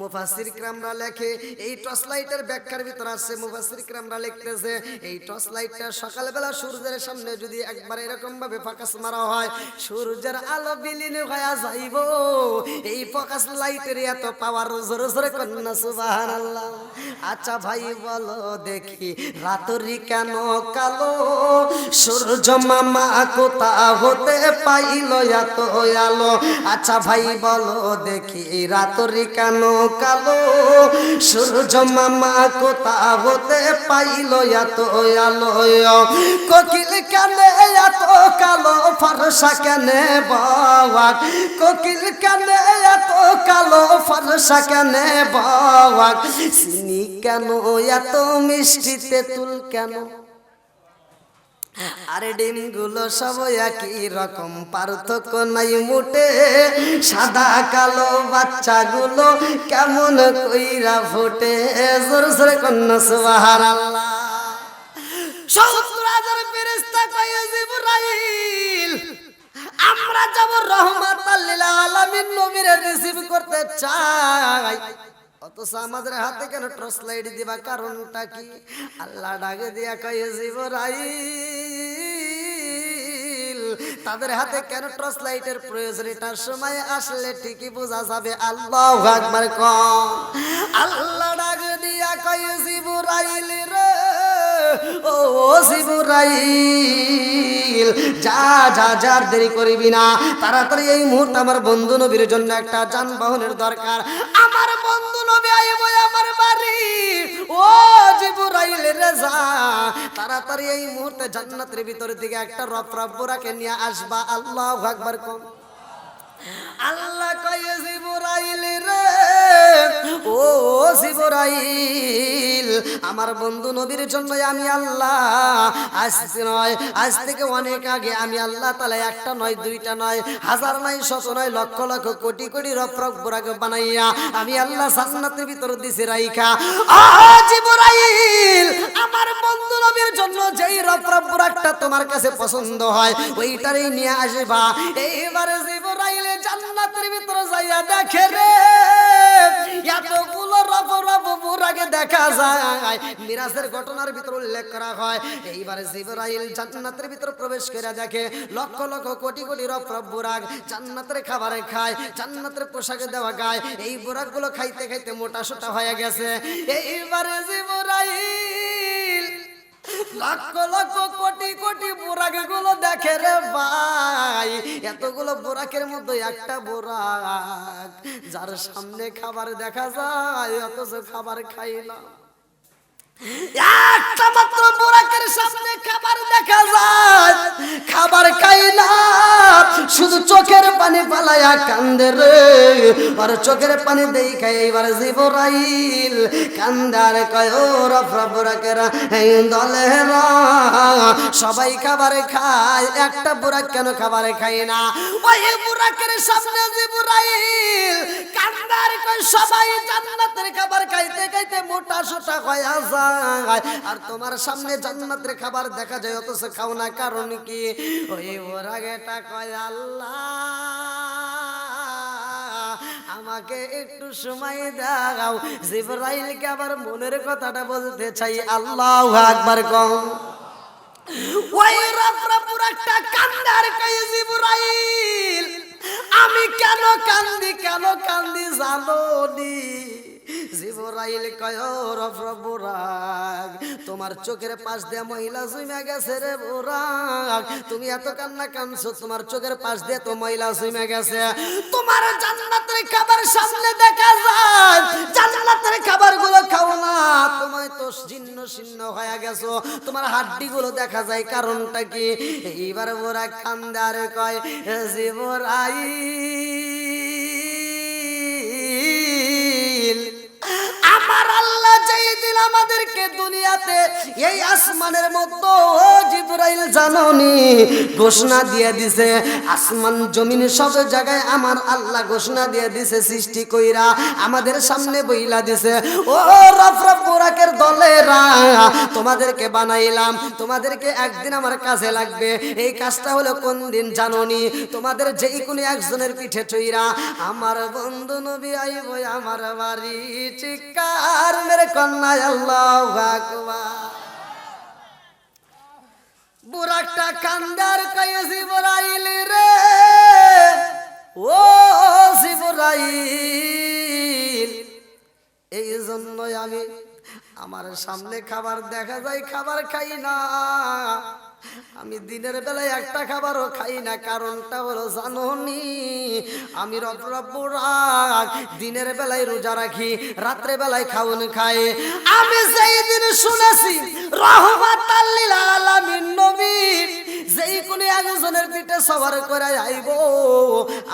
Speaker 1: মুফাসসির কিরামরা লেখে, এই টর্চ লাইটের ব্যাখ্যার ভিতর আছে, মুফাসসির কিরামরা লিখতেছে এই টর্চ লাইটটা সকালবেলা সূর্যের সামনে যদি একবার এরকম ভাবে ফোকাস মারা হয়, সূর্যের আলো বিলীন হয়ে যাইব। এই ফোকাস লাইটের এত পাওয়ার, জোরে জোরে কন্যা সুবহানাল্লাহ। আচ্ছা ভাই বলো দেখি, রাতরি কেন কালো? সূর্য মামা কোথা হতে পাইল এত আলো? আচ্ছা ভাই বলো দেখি, রাতরি কেন কালো? সূর্য মামা কোথা হতে পাইল এত আলো? কোকিল কেন এত কালো? ফর্সা কেন বাওয়াক? কোকিল কেন এত কালো? ফর্সা কেন বাওয়াক? চিনি কেন এত মিষ্টি? তেঁতুল কেন? আরে ডিমগুলো সব একই রকম, পার্থক্য নাই মুটে। সাদা কালো বাচ্চাগুলো কেমন কইরা ফোটে? জোরে জোরে কন্যা সুবহানাল্লাহ। 70,000 ফেরেশতা কয় জিবরাইল, আমরা যাব রহমাতাল লিল আলামিন নবীরে রিসিভ করতে চাই, অথচ আমাদের হাতে কেন টর্চ লাইট দিবা? কারণটা কি? আল্লাহ ডাকে দিয়া কয় জিবরাইল, তাদের হাতে কেন টর্চ লাইটের প্রয়োজন? এটার সময় আসলে ঠিকই বোঝা যাবে। আল্লাহু আকবার। কোন আল্লাহ ডাকে দিয়া কয় জিবরাইল রে, ও জিবরাইল, যা যা যা, দেরি করিবি না, তাড়াতাড়ি এই মুহূর্তে আমার বন্ধু নবীর জন্য একটা যানবাহনের দরকার। আমার বন্ধু নবী আইবো আমার বাড়ি। ও জিবরাইল রে যা, তাড়াতাড়ি এই মুহূর্তে জান্নাতের ভিতর থেকে একটা রফরফ বুরাকে নিয়ে আসবা। আল্লাহু আকবার। কোন আল্লাহ কয় জিবরাইল রে, ও জিবরাইল, আমার বন্ধু নবীর জন্য আমি আল্লাহ আজ থেকে অনেক আগে আমি আল্লাহ তাআলা একটা নয়, 2টা নয়, হাজার নয়, শত নয়, লক্ষ লক্ষ, কোটি কোটি রফরফ বুরাক বানাইয়া আমি আল্লাহ জান্নাতের ভিতর দিছি রাইখা। ও জিবরাইল, আমার বন্ধু নবীর জন্য যেই রফরফ বুরাকটা তোমার কাছে পছন্দ হয় ওইটারই নিয়ে আসবা। এইবারে জিবরাইল জান্নাতের ভিতরে যাইয়া দেখে রে, এতগুলো রফরফ বুরাকে দেখা যায়। মিরাজের ঘটনার ভিতর উল্লেখ করা হয়, এইবারে জিবরাইল জান্নাতের ভিতর প্রবেশ করে দেখে লক্ষ লক্ষ কোটি কোটি রফরফ বুরাক জান্নাতের খাবারে খায়, জান্নাতের পোশাকে দেওয়া গায়। এই বুরাকগুলো খাইতে খাইতে মোটা সোটা হয়ে গেছে। এইবারে জিবরাইল লক্ষ লক্ষ কোটি কোটি বুরাক গুলো দেখে রে ভাই, এতগুলো বুরাকের মধ্যে একটা বুরাক যার সামনে খাবার দেখা যায় অথচ খাবার খাই না। একটা মাত্র বুরাকের সামনে খাবার দেখা যায়, খাবার খাই না, শুধু চোখের পানি পালায়া কান্দে রে। আর চোখের পানি দেই খাই। এইবার জিবরাইল কান্দার কয়, ও রফরফ বুরাকেরা এই দলেরা সবাই খাবার খায়, একটা বুরাক কেন খাবার খাই না? ওই বুরাকের সামনে জিবরাইল কান্দার কয়, সবাই জান্নাতের খাবার খাইতে খাইতে মোটা সোটা হয়ে যায়, আর তোমার সামনে জান্নাতের খাবার দেখা যায় অথচ খাও না। কারণ কি? ওই বুরাকেটা কয়, আল্লাহ আমাকে একটু সময় দাও। জিবরাইলকে আবার মনের কথাটা বলতে চাই। আল্লাহু আকবার। কোন ওই রফরফ বুরাকটা কান্দার কয়, জিবরাইল আমি কেন কান্দি জানো নি? জিবরাইল কয় ও বুরাক, তোমার চোখের পাশ দিয়ে মহিলা জুমে গেছে রে বুরাক, তুমি এত কান্না কাঁদছো, তোমার চোখের পাশ দিয়ে তো মহিলা জুমে গেছে। তোমার জান্নাতের খাবার সামনে দেখা যায়, জান্নাতের খাবারগুলো খাও না, তোমায় তো জীর্ণ শীর্ণ হয়ে গেছো, তোমার হাড্ডিগুলো দেখা যায়, কারণটা কি? এইবার বুরাক কান্দে আর কয় জিবরাইল, আমার আল্লাহ যেই দিন আমাদেরকে দুনিয়াতে এই আসমানের মধ্যে ও জিবরাইল জানোনি ঘোষণা দিয়ে দিছে, আসমান জমিন সব জায়গায় আমার আল্লাহ ঘোষণা দিয়ে দিছে, সৃষ্টি কইরা আমাদের সামনে বইলা দিছে, ও রফরফ বুরাকের দলেরা, তোমাদেরকে বানাইলাম, তোমাদেরকে একদিন আমার কাজে লাগবে। এই কাজটা হলো কোন দিন জানোনি? তোমাদের যেই কোনো একজনের পিঠে চইরা আমার বন্ধু নবী আইব আমার বাড়ি, চিৎকার মেরে কন্যা আল্লাহু আকবার। বুরাকটা কান্দার কয় জিবরাইল রে, ও জিবরাইল, এই জন্যই আমি আমার সামনে খাবার দেখা যায় খাবার খাই না, আমি দিনের বেলায় একটা খাবারও খাই না, কারণটা হলো জানোনি? আমি রফরফ বুরাক দিনের বেলায় রোজা রাখি, রাত্রে বেলায় খাওন খাই। আমি যেই দিন শুনেছি রহমাতাল লিল আলামিন নবী যেই কোনো একজনের পিঠে সবার করে আইব,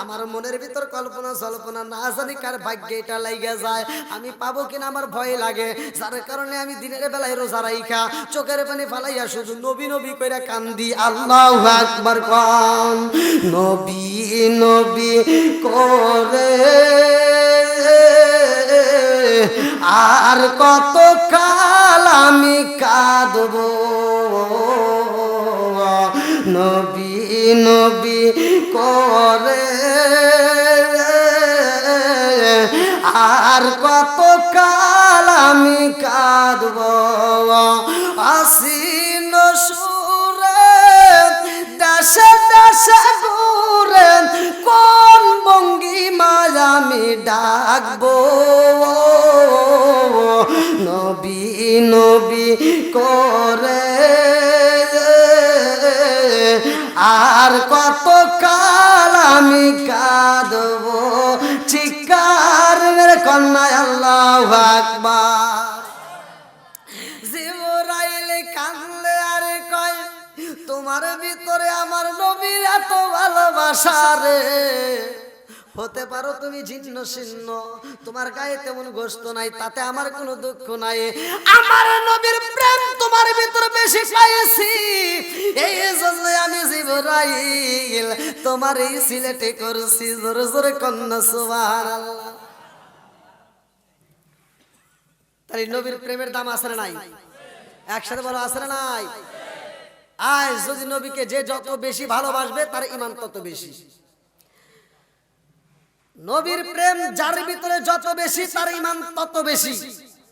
Speaker 1: আমার মনের ভিতর কল্পনা জল্পনা না জানি কার ভাগ্যে এটা লাইগা যায়, আমি পাবো কিনা আমার ভয় লাগে, যার কারণে আমি দিনের বেলায় রোজা রাইখা চোখের পানি ফালাইয়া শুধু নবী নবী কইরা কান্দি। আল্লাহু আকবার কোন, নবী নবী করে আর কত কাল আমি কাঁদবো, নবী নবী করে আর কত কাল আমি কাঁদবো, আসিন সুরে দেশে দেশে ঘুরে কোন ভঙ্গিমায় আমি ডাকবো, নবী নবী করে আর কত কাল আমি কাঁদবো, চিৎকার মেরে কন্যা আল্লাহু আকবার। জিবরাইল কাঁদলে আর কয় তোমার ভিতরে আমার নবীর এত ভালোবাসা রে, হতে পারো তুমি জীর্ণ শীর্ণ, তোমার গায়ে তেমন গোশত নাই, তাতে আমার কোনো দুঃখ নাই, আমার নবীর প্রেম তোমার ভিতরে বেশি পাইছি, এই জন্য আমি জিবরাইল তোমার এই সিলেটে করছি, জোরে জোরে কন্যা সুবহানাল্লাহ। তাই নবীর প্রেমের দাম আছে না নাই? একসাথে বলো আছে না নাই? আজ যদি নবীকে যে যত বেশি ভালোবাসবে তার ঈমান তত বেশি। নবীর প্রেম যার ভিতরে যত বেশি তার ঈমান তত বেশি,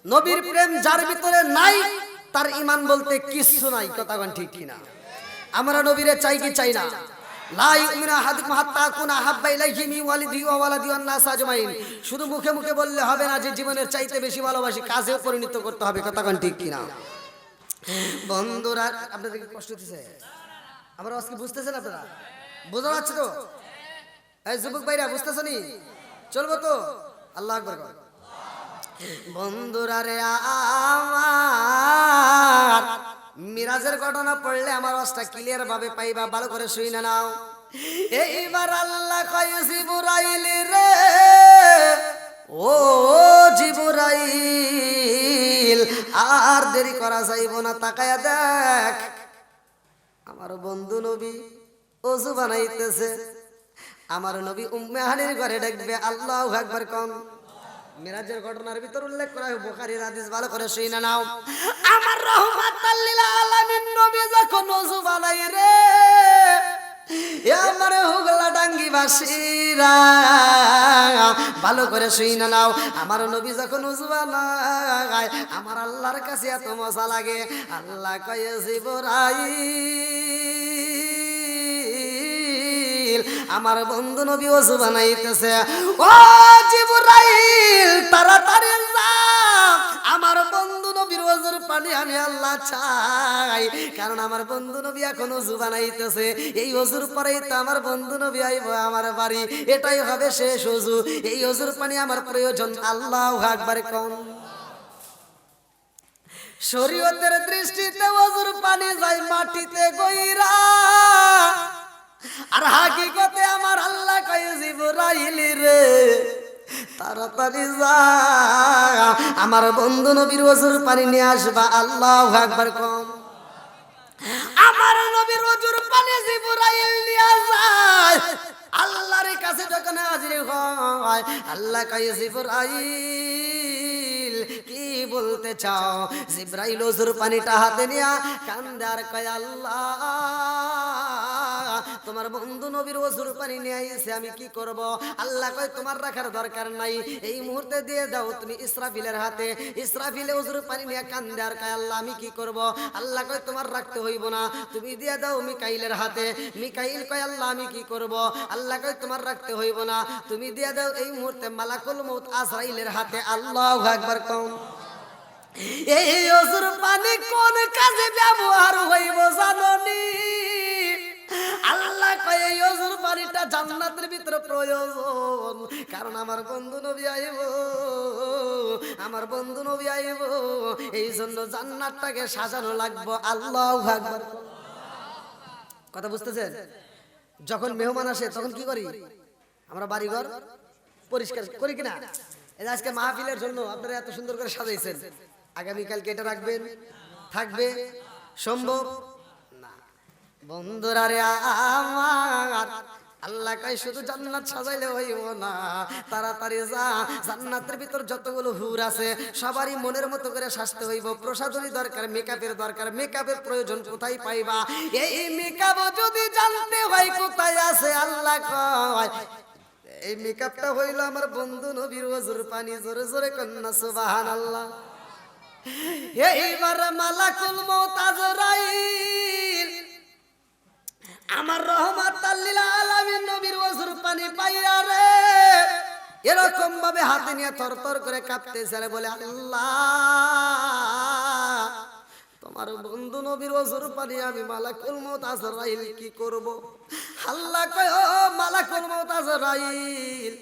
Speaker 1: নবীর প্রেম যার ভিতরে নাই তার ঈমান বলতে কিছু নাই। কথা কোন ঠিক কিনা? আমরা নবীরে চাই কি চাই না? লা ইউমিনু আহাদুকুম হাত্তা আকুনা আহাব্বা ইলাইহি মিন ওয়ালিদিহি ওয়া ওয়ালাদিহি ওয়ান নাস আজমাইন। শুধু মুখে মুখে বললে হবে না যে জীবনের চাইতে বেশি ভালোবাসি, কাজেও পরিণত করতে হবে। কথা কোন ঠিক কিনা? বন্ধুরা আপনাদের কি কষ্ট হচ্ছে? আমার আজকে বুঝতেছেন আপনারা? বোঝা যাচ্ছে তো? এই যুবক ভাইরা বুঝতেছ নি? চলবো তো? আল্লাহু আকবার। বন্ধুরা রে আমার মিরাজের ঘটনা পড়লে আমার অবস্থা ক্লিয়ার ভাবে পাইবা, ভালো করে শুনে নাও। এইবার আল্লাহ কয় জিবরাইল রে, ও জিবরাইল আর দেরি করা যাইব না, তাকায়া দেখ আমার বন্ধু নবী ওযু বানাইতেছে, আমার নবী উম্মে হানির ঘরে ডাকবে। আল্লাহু আকবার কোন। মিরাজের ঘটনার ভিতর উল্লেখ করা হয় বুখারীর হাদিস, ভালো করে শুনে নাও। আমার রহমাতাল লিল আলামিন নবী যখন ওযু বানাই রে, আমার হুগলা ডাঙ্গি বাসীরা ভালো করে শুনে নাও। আমার নবী যখন ওযু বানায় আমার আল্লাহর কাছে এত মজা লাগে, আল্লাহ কয় জিবরাইল আমার বন্ধু নবী ওযু বানাইতেছে, ও জিবরাইল তাড়াতাড়ি যা নবীর ওযুর পানি আমি আল্লাহ চাই, কারণ আমার বন্ধু নবী এখনো ওযু বানাইতেছে। এই ওযুর পরেই তো আমার বন্ধু নবী আইবো আমার বাড়ি, এটাই হবে শেষ ওযু। এই ওযুর পানি আমার প্রয়োজন। আল্লাহু আকবার কোন। শরীয়তের দৃষ্টিতে ওযুর পানি যায় মাটিতে গইরা, আর হাকিকতে আমার আল্লাহ কয় জিবরাইল রে তাড়াতাড়ি যা আমার বন্ধু নবীর ওযুর পানি নিয়ে আসবা। আল্লাহু আকবার কোন। আমার নবীর ওযুর পানি জিবরাইল নিয়ে যায় আল্লাহর কাছে যখন হাজির হয়, আল্লাহ কয় জিবরাইল কি বলতে চাও? জিবরাইল ওযুর পানিটা হাতে নিয়া কান্দে আর কয় আল্লাহ তোমার বন্ধু নবীর ওযুর পানি নিয়ে আইছে, আমি কি করব? আল্লাহ কয় তোমার রাখার দরকার নাই, এই মুহূর্তে দিয়ে দাও তুমি ইসরাফিলের হাতে। ইসরাফিলে ওযুর পানি নিয়ে কান্দে আর কয় আল্লাহ আমি কি করব? আল্লাহ কয় তোমার রাখতে হইব না, তুমি দিয়ে দাও মিকাইলের হাতে। মিকাইল কয় আল্লাহ আমি কি করব? আল্লাহ কয় তোমার রাখতে হইব না, তুমি দিয়ে দাও এই মুহূর্তে মালাকুল মউত আজরাইলের হাতে। আল্লাহু আকবার কোন। এই ওযুর পানি কোন কাজে ব্যবহার হইব জাননি? আল্লাহ কয় এই ওযুর পানিটা জান্নাতের ভিতরে প্রয়োজন, কারণ আমার বন্ধু নবী আইব, আমার বন্ধু নবী আইব, এই জন্য জান্নাতটাকে সাজানো লাগবে। আল্লাহু আকবার। কথা বুঝতেছেন? যখন মেহমান আসে তখন কি করি আমরা? বাড়িঘর পরিষ্কার করি কিনা? এই যে আজকে মাহফিলের জন্য আপনারা এত সুন্দর করে সাজাইছেন, আগামীকালকে এটা রাখবেন, থাকবে সম্ভব না? বন্ধুরা রে আমার, আল্লাহ কয় শুধু জান্নাত সাজাইলে হইব না, তাড়াতাড়ি যা জান্নাতের ভিতর যতগুলো হুর আছে সবারই মনের মতো করে সাজতে হইব। প্রসাধনী দরকার, মেকআপের দরকার, মেকআপের প্রয়োজন কোথায় পাইবা? এই মেকআপ যদি জানতে হয় কোথায় আছে, আল্লাহ কয় এই মেকআপটা হইল আমার বন্ধু নবীর ওযুর পানি। জোরে জোরে কন্না সুবহানাল্লাহ। এইবার মালাকুল মউত আজরাইল আমার রহমাতাল লিল আলামিন নবীর ওযুর পানি পাইয়া রে এরকম ভাবে হাতে নিয়ে থরথর করে কাঁপতেছে, আর বলে আল্লাহ তোমার বন্ধু নবীর ওযুর পানি আমি মালাকুল মউত আজরাইল কি করব? আল্লাহ কয় ও মালাকুল মউত আজরাইল,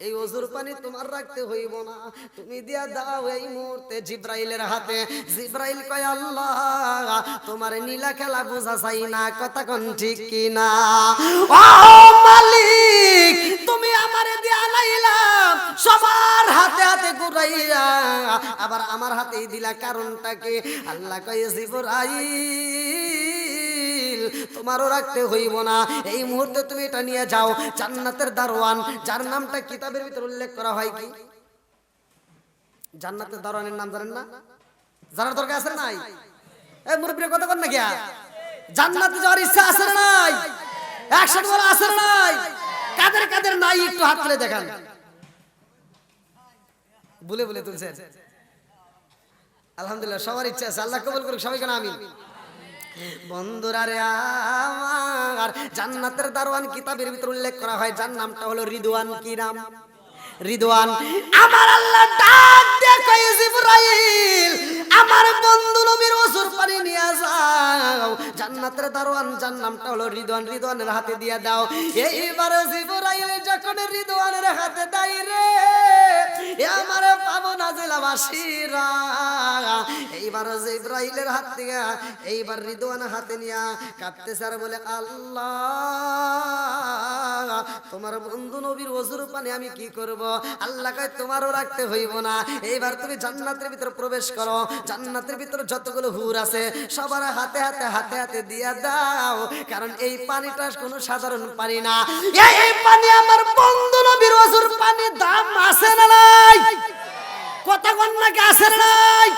Speaker 1: এই ওযুর পানি তোমার রাখতে হইব না, তুমি দিয়া দাও এই মুহূর্তে জিবরাইলের হাতে। জিবরাইল কয় আল্লাহ তোমার নীলা খেলা বোঝা চাই না, কথা কোন ঠিক কি না? ও মালিক তুমি আমারে দিয়া আনাইলাম সবার হাতে হাতে ঘুরাইয়া, আবার আমার হাতেই দিলা, কারণটা কি? আল্লাহ কয় জিবরাইল তোমারও রাখতে হইব না, এই মুহূর্তে তুমি এটা নিয়ে যাও। জান্নাতের দারোয়ান, যার নামটা কিতাবের ভিতর উল্লেখ করা হয়, কি জান্নাতের দারোয়ানের নাম জানেন না? জানার দরকার আছে নাই? এই মুরব্বির কথা বল না কি? জান্নাতে যাওয়ার ইচ্ছা আছে না নাই? 100 বলা আছে না নাই? কাদের কাদের নাই একটু হাত তুলে দেখান। বলে বলে তুলছেন। আলহামদুলিল্লাহ সবার ইচ্ছা আছে, আল্লাহ কবুল করুক সবাইকে আমিন। বন্ধুরা রে আমার, জান্নাতের দারোয়ান কিতাবের ভিতর উল্লেখ করা হয়, যার নামটা হলো রিদওয়ান। কি নাম? রিদওয়ান। আমার আল্লাহ ডাক দিয়ে কয় জিবরাইল আমার বন্ধু নবীর ওযুর পানি নিয়ে যাও। জান্নাতের দারোয়ান যার নামটা হলো রিদওয়ান, রিদওয়ানের হাতে দিয়ে দাও। এইবার জিবরাইল যখন রিদওয়ানের হাতে দেয় রে আমার পাবনা জেলাবাসীরা, এইবার জিবরাইলের হাত থেকে এইবার রিদওয়ান হাতে নিয়ে কাঁপতেছে আর বলে আল্লাহ তোমার বন্ধু নবীর ওযুর পানি আমি কি করব? আল্লাহ কয় তোমারও রাখতে হইব না, এইবার তুমি জান্নাতের ভিতর প্রবেশ করো। জান্নাতের ভিতর যতগুলো হুর আছে সবার হাতে হাতে হাতে হাতে দিয়া দাও, কারণ এই পানিটা কোনো সাধারণ পানি না, এই পানি আমার বন্ধু নবীর ওযুর পানি। দাম আছে না নাই? কথা কোন নাকি আছে না নাই?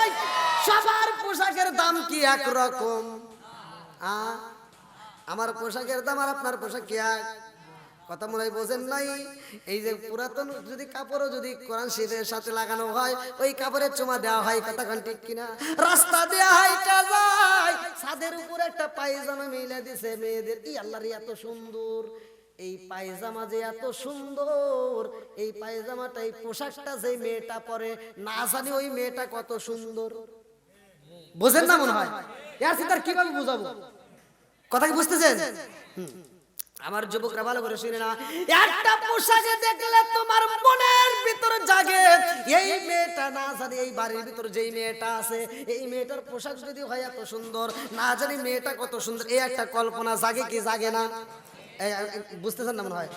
Speaker 1: সবার পোশাকের দাম কি একরকম? আমার পোশাকের দাম আর আপনার পোশাক কি এক? কথা মনে হয় বোঝেন নাই? এই যে পুরাতন যদি কাপড়ও যদি কোরআন শরীফের সাথে লাগানো হয়, ওই কাপড়ের চুমা দেওয়া হয়, কথা কোন ঠিক কিনা? রাস্তা দেয়া হাইটা যায়, ছাদের উপরে একটা পায়জামা মেলে দিছে মেয়েদের, ই আল্লাহ রে এত সুন্দর এই পায়জামা, যে এত সুন্দর এই পায়জামাটা, এই পোশাকটা যে মেয়েটা পরে না জানি ওই মেয়েটা কত সুন্দর। বোঝেন না মনে হয়? এর সিস্টার কিভাবে বুঝাবো? কথা কি বুঝতেছেন? আমার যুবকরা ভালো করে শুনে না, একটা পোশাকে দেখলে তোমার মনের ভিতরে জাগে এই মেয়েটা না জানি এই বাড়ির ভিতরে যেই মেয়েটা আছে এই মেয়েটার পোশাক যদি হয় এত সুন্দর, না জানি মেয়েটা কত সুন্দর, এই একটা কল্পনা জাগে কি জাগে না? বুঝতেছেন না মনে হয়?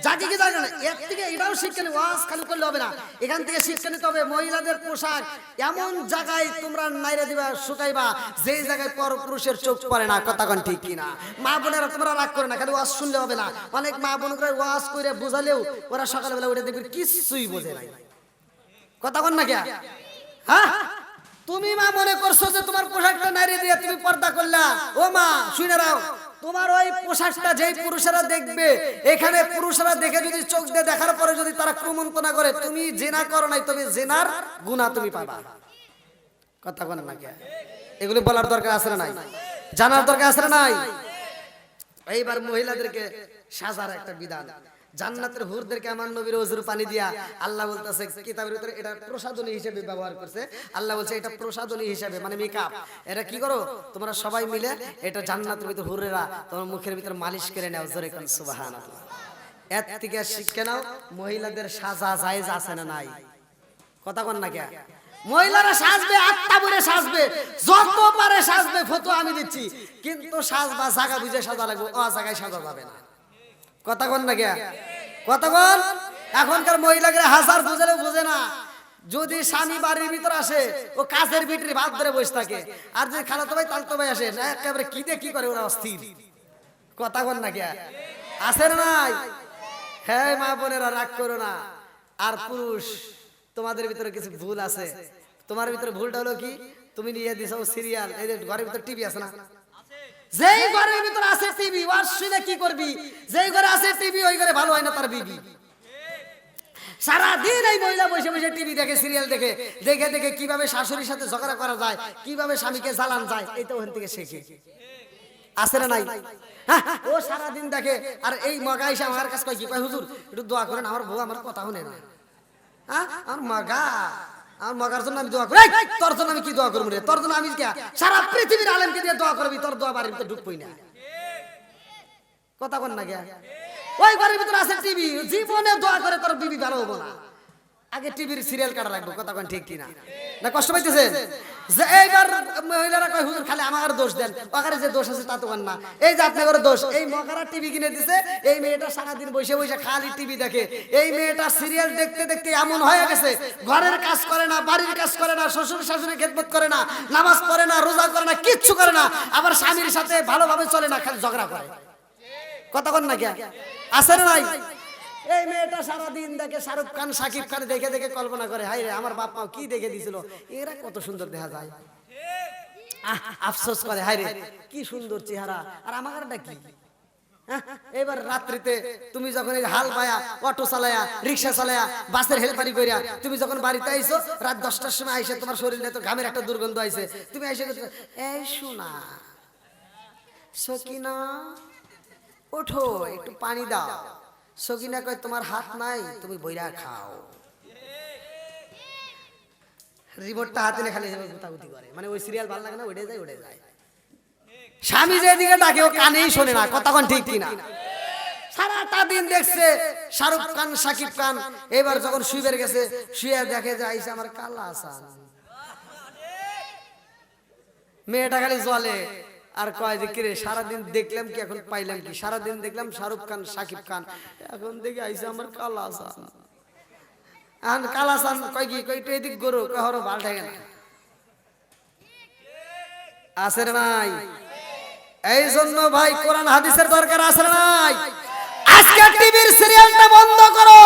Speaker 1: জাগে কি জাগে না? এর থেকে এটাও শিক্ষা নিতে, ওয়াজ খালি করলে হবে না, এখান থেকে শিক্ষা নিতে হবে। মহিলাদের পোশাক এমন জায়গায় তোমরা নাইরা দিবা, শুকাইবা যেই জায়গায় পরপুরুষের চোখ পড়ে না। কথা কোন ঠিক কিনা? মা বোনেরা তোমরা রাগ করে না, খালি ওয়াজ শুনলে হবে না। অনেক মা বোনরা ওয়াজ করে বুঝালেও ওরা সকালবেলা উঠে দেখবে কিছুই বোঝে নাই। কথা কোন না কে? হ্যাঁ, তুমি মা মনে করছো যে তোমার পোশাকটা নাইরে দিয়ে তুমি পর্দা করলা। ও মা শুনে রাও, তোমার ওই পোশাকটা যেই পুরুষেরা দেখবে, এখানে পুরুষরা দেখে যদি চোখ দিয়ে দেখার পরে যদি তারা কুমন্তনা করে, তুমি জিনা করো নাই, তবে জিনার গুনাহ তুমি পাবা। কথা বল না কে? এগুলো বলার দরকার আছে না নাই? জানার দরকার আছে না নাই? এইবার মহিলাদেরকে সাজার একটা বিধান, জান্নাতের হুরদেরকে আমার নবীর ওযুর পানি দিয়া আল্লাহ বলতেছে কিতাবের ভিতরে এটা প্রসাধনী হিসেবে ব্যবহার করছে। আল্লাহ বলছে এটা প্রসাধনী হিসেবে, মানে মেকআপ। এটা কি করো তোমরা সবাই মিলে, এটা জান্নাতের ভিতরে হুরেরা তোমার মুখের ভিতরে মালিশ করে নাও। জোরে কোন সুবহানাল্লাহ। এর থেকে শিক্ষা নাও মহিলাদের সাজা জায়েজ আছে না নাই? কথা কোন না কে? মহিলারা সাজবে, আত্মা বলে সাজবে, যত পারে সাজবে, ফতোয়া আমি দিচ্ছি, কিন্তু সাজবা জায়গা বুঝে সাজা লাগবে, ও জায়গায় সাজা যাবে না। কথা কোন না কে? কথা বল। এখনকার মহিলাকে হাজার বুঝালেও বোঝে না। যদি স্বামী বাড়ির ভিতর আসে, ও কাজের ভিতরে ভাত ধরে বসে থাকে, আর যদি খালাতো ভাই তালতো ভাই আসে না, একেবারে কি দিয়ে কি করে ওরা অস্থির। কথা কোন না কে? আসে না নাই? হ্যাঁ মা বোনেরা রাগ করো না। আর পুরুষ, তোমাদের ভিতরে কিছু ভুল আছে। তোমার ভিতরে ভুলটা হলো কি, তুমি নিয়ে দিছো সিরিয়াল, এই যে ঘরের ভিতরে টিভি আছে না, যেই ঘরের ভিতরে আছে টিভি, ওয়াজ শুনে কি করবি? যেই ঘরে আছে টিভি ওই ঘরে ভালো হয় না তার বিবি। সারা দিন এই মহিলা বসে বসে টিভি দেখে, সিরিয়াল দেখে, দেখে দেখে কিভাবে শাশুড়ির সাথে ঝগড়া করা যায়, কিভাবে স্বামীকে জ্বালান যায়, এই তো ওখান থেকে শেখে। আছে না নাই? হ্যাঁ, ও সারা দিন দেখে। আর এই মগা এসে আমার কাছে কয় কি, কয় হুজুর একটু দোয়া করেন, আমার বউ আমার কথা শুনে না। হ্যাঁ, আমার মগা, আমার মগার জন্য আমি দোয়া করি। তোর জন্য আমি কি দোয়া করবো রে? তোর জন্য আমি সারা পৃথিবীর আলেমকে দিয়ে দোয়া করবি, তোর দোয়া বাড়ির ভিতরে ঢুকবই না। কথা বল না কে? ওই ঘরের ভিতরে আছে টিভি, জীবনে দোয়া করে তোর বিবি ভালো হবো না। আগে টিভির সিরিয়াল কাটা লাগবে। কথা কোন ঠিক কিনা? না কষ্ট পাইতেছেন? যে এইবার মহিলারা কয় হুজুর খালি আমার দোষ দেন, ওখানে যে দোষ আছে তা তো না, এই যে আপনাদের দোষ। এই মগারা টিভি কিনে দিছে, এই মেয়েটা সারাদিন বসে বসে খালি টিভি দেখে। এই মেয়েটা সিরিয়াল দেখতে দেখতে এমন হয়ে গেছে, ঘরের কাজ করে না, বাড়ির কাজ করে না, শ্বশুর শাশুড়ি খেদমত করে না, নামাজ পড়ে না, রোজা করে না, কিচ্ছু করে না, আবার স্বামীর সাথে ভালোভাবে চলে না, খালি ঝগড়া করে। কথা কোন না কে? আছে না নাই? এই মেয়েটা সারাদিন দেখে শাহরুখ খান, শাকিব খান দেখে দেখে কল্পনা করে, হাই রে আমার বাপ মা কি দেখে দিছিল, এরা কত সুন্দর দেখা যায়। আফসোস করে, হাই রে কি সুন্দর চেহারা, আর আমারটা কি। এবার রাত্রিতে তুমি যখন এই হাল পায়া, অটো চালায়া, রিক্সা চালায়া, বাসের হেলপারি করিয়া তুমি যখন বাড়িতে আইছো, রাত 10টার সময় আইসে তোমার শরীরে তো ঘামের একটা দুর্গন্ধ আইছে, তুমি আইসে এই শোনা সকিনা ওঠো একটু পানি দাও। সকিনা কয় তোমার হাত নাই, তুমি বইরা খাও। রিমোটটা হাতে নিয়ে খালি গুতাগুতি করে, মানে ওই সিরিয়াল ভালো লাগে না, উঠে যায় উঠে যায়। স্বামী যেদিকে ডাকে ও কানেই শোনে না। কথা কোন ঠিক কিনা? সারাটা দিন দেখছে শাহরুখ খান, শাকিব খান। এবার যখন শুয়ে গেছে, শুয়ে দেখে যে আইসা আমার কালা আসান। মেয়েটা খালি জলে আর কয় যে কিরে সারাদিন দেখলাম কি, এখন পাইলাম কি? সারাদিন দেখলাম শাহরুখ খান, শাকিব খান, এখন দেখে আইসা আমার কালা আসান। এখন কালা আসান কয় কি, কয় একটু এদিক গরু, কয় হরো ভাল থাকে না। আছে না নাই? এই জন্য ভাই কোরআন হাদিসের দরকার আছে না নাই? আজকে টিভির সিরিয়ালটা বন্ধ করো,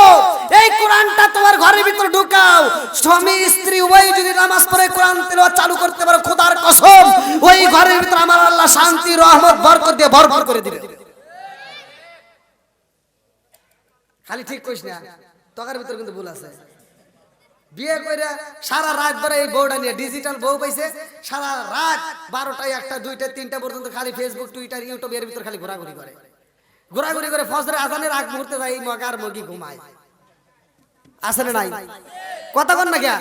Speaker 1: এই কোরআনটা তোমার ঘরের ভিতরে ঢুকাও। স্বামী স্ত্রী উভয় যদি নামাজ পড়ে কোরআন তেলাওয়াত চালু করতে পারো, খোদার কসম ওই ঘরের ভিতরে আমার আল্লাহ শান্তি, রহমত, বরকত দিয়ে ভরপুর করে দিবে। খালি ঠিক কইস না, তোর ভিতরে কিন্তু ভুল আছে। বিয়ে কইরা সারা রাত ধরে এই বউটা নিয়ে, ডিজিটাল বউ পাইছে, সারা রাত 12টা 1টা 2টা 3টা পর্যন্ত খালি ফেসবুক, টুইটার, ইউটিউব এর ভিতর খালি ঘোরাঘুরি করে, ঘোরাঘুরি করে ফজরের আজানের আগ মুহূর্তে যায় এই মগার মগি ঘুমায়। আছে না নাই? কথা কোন না কে?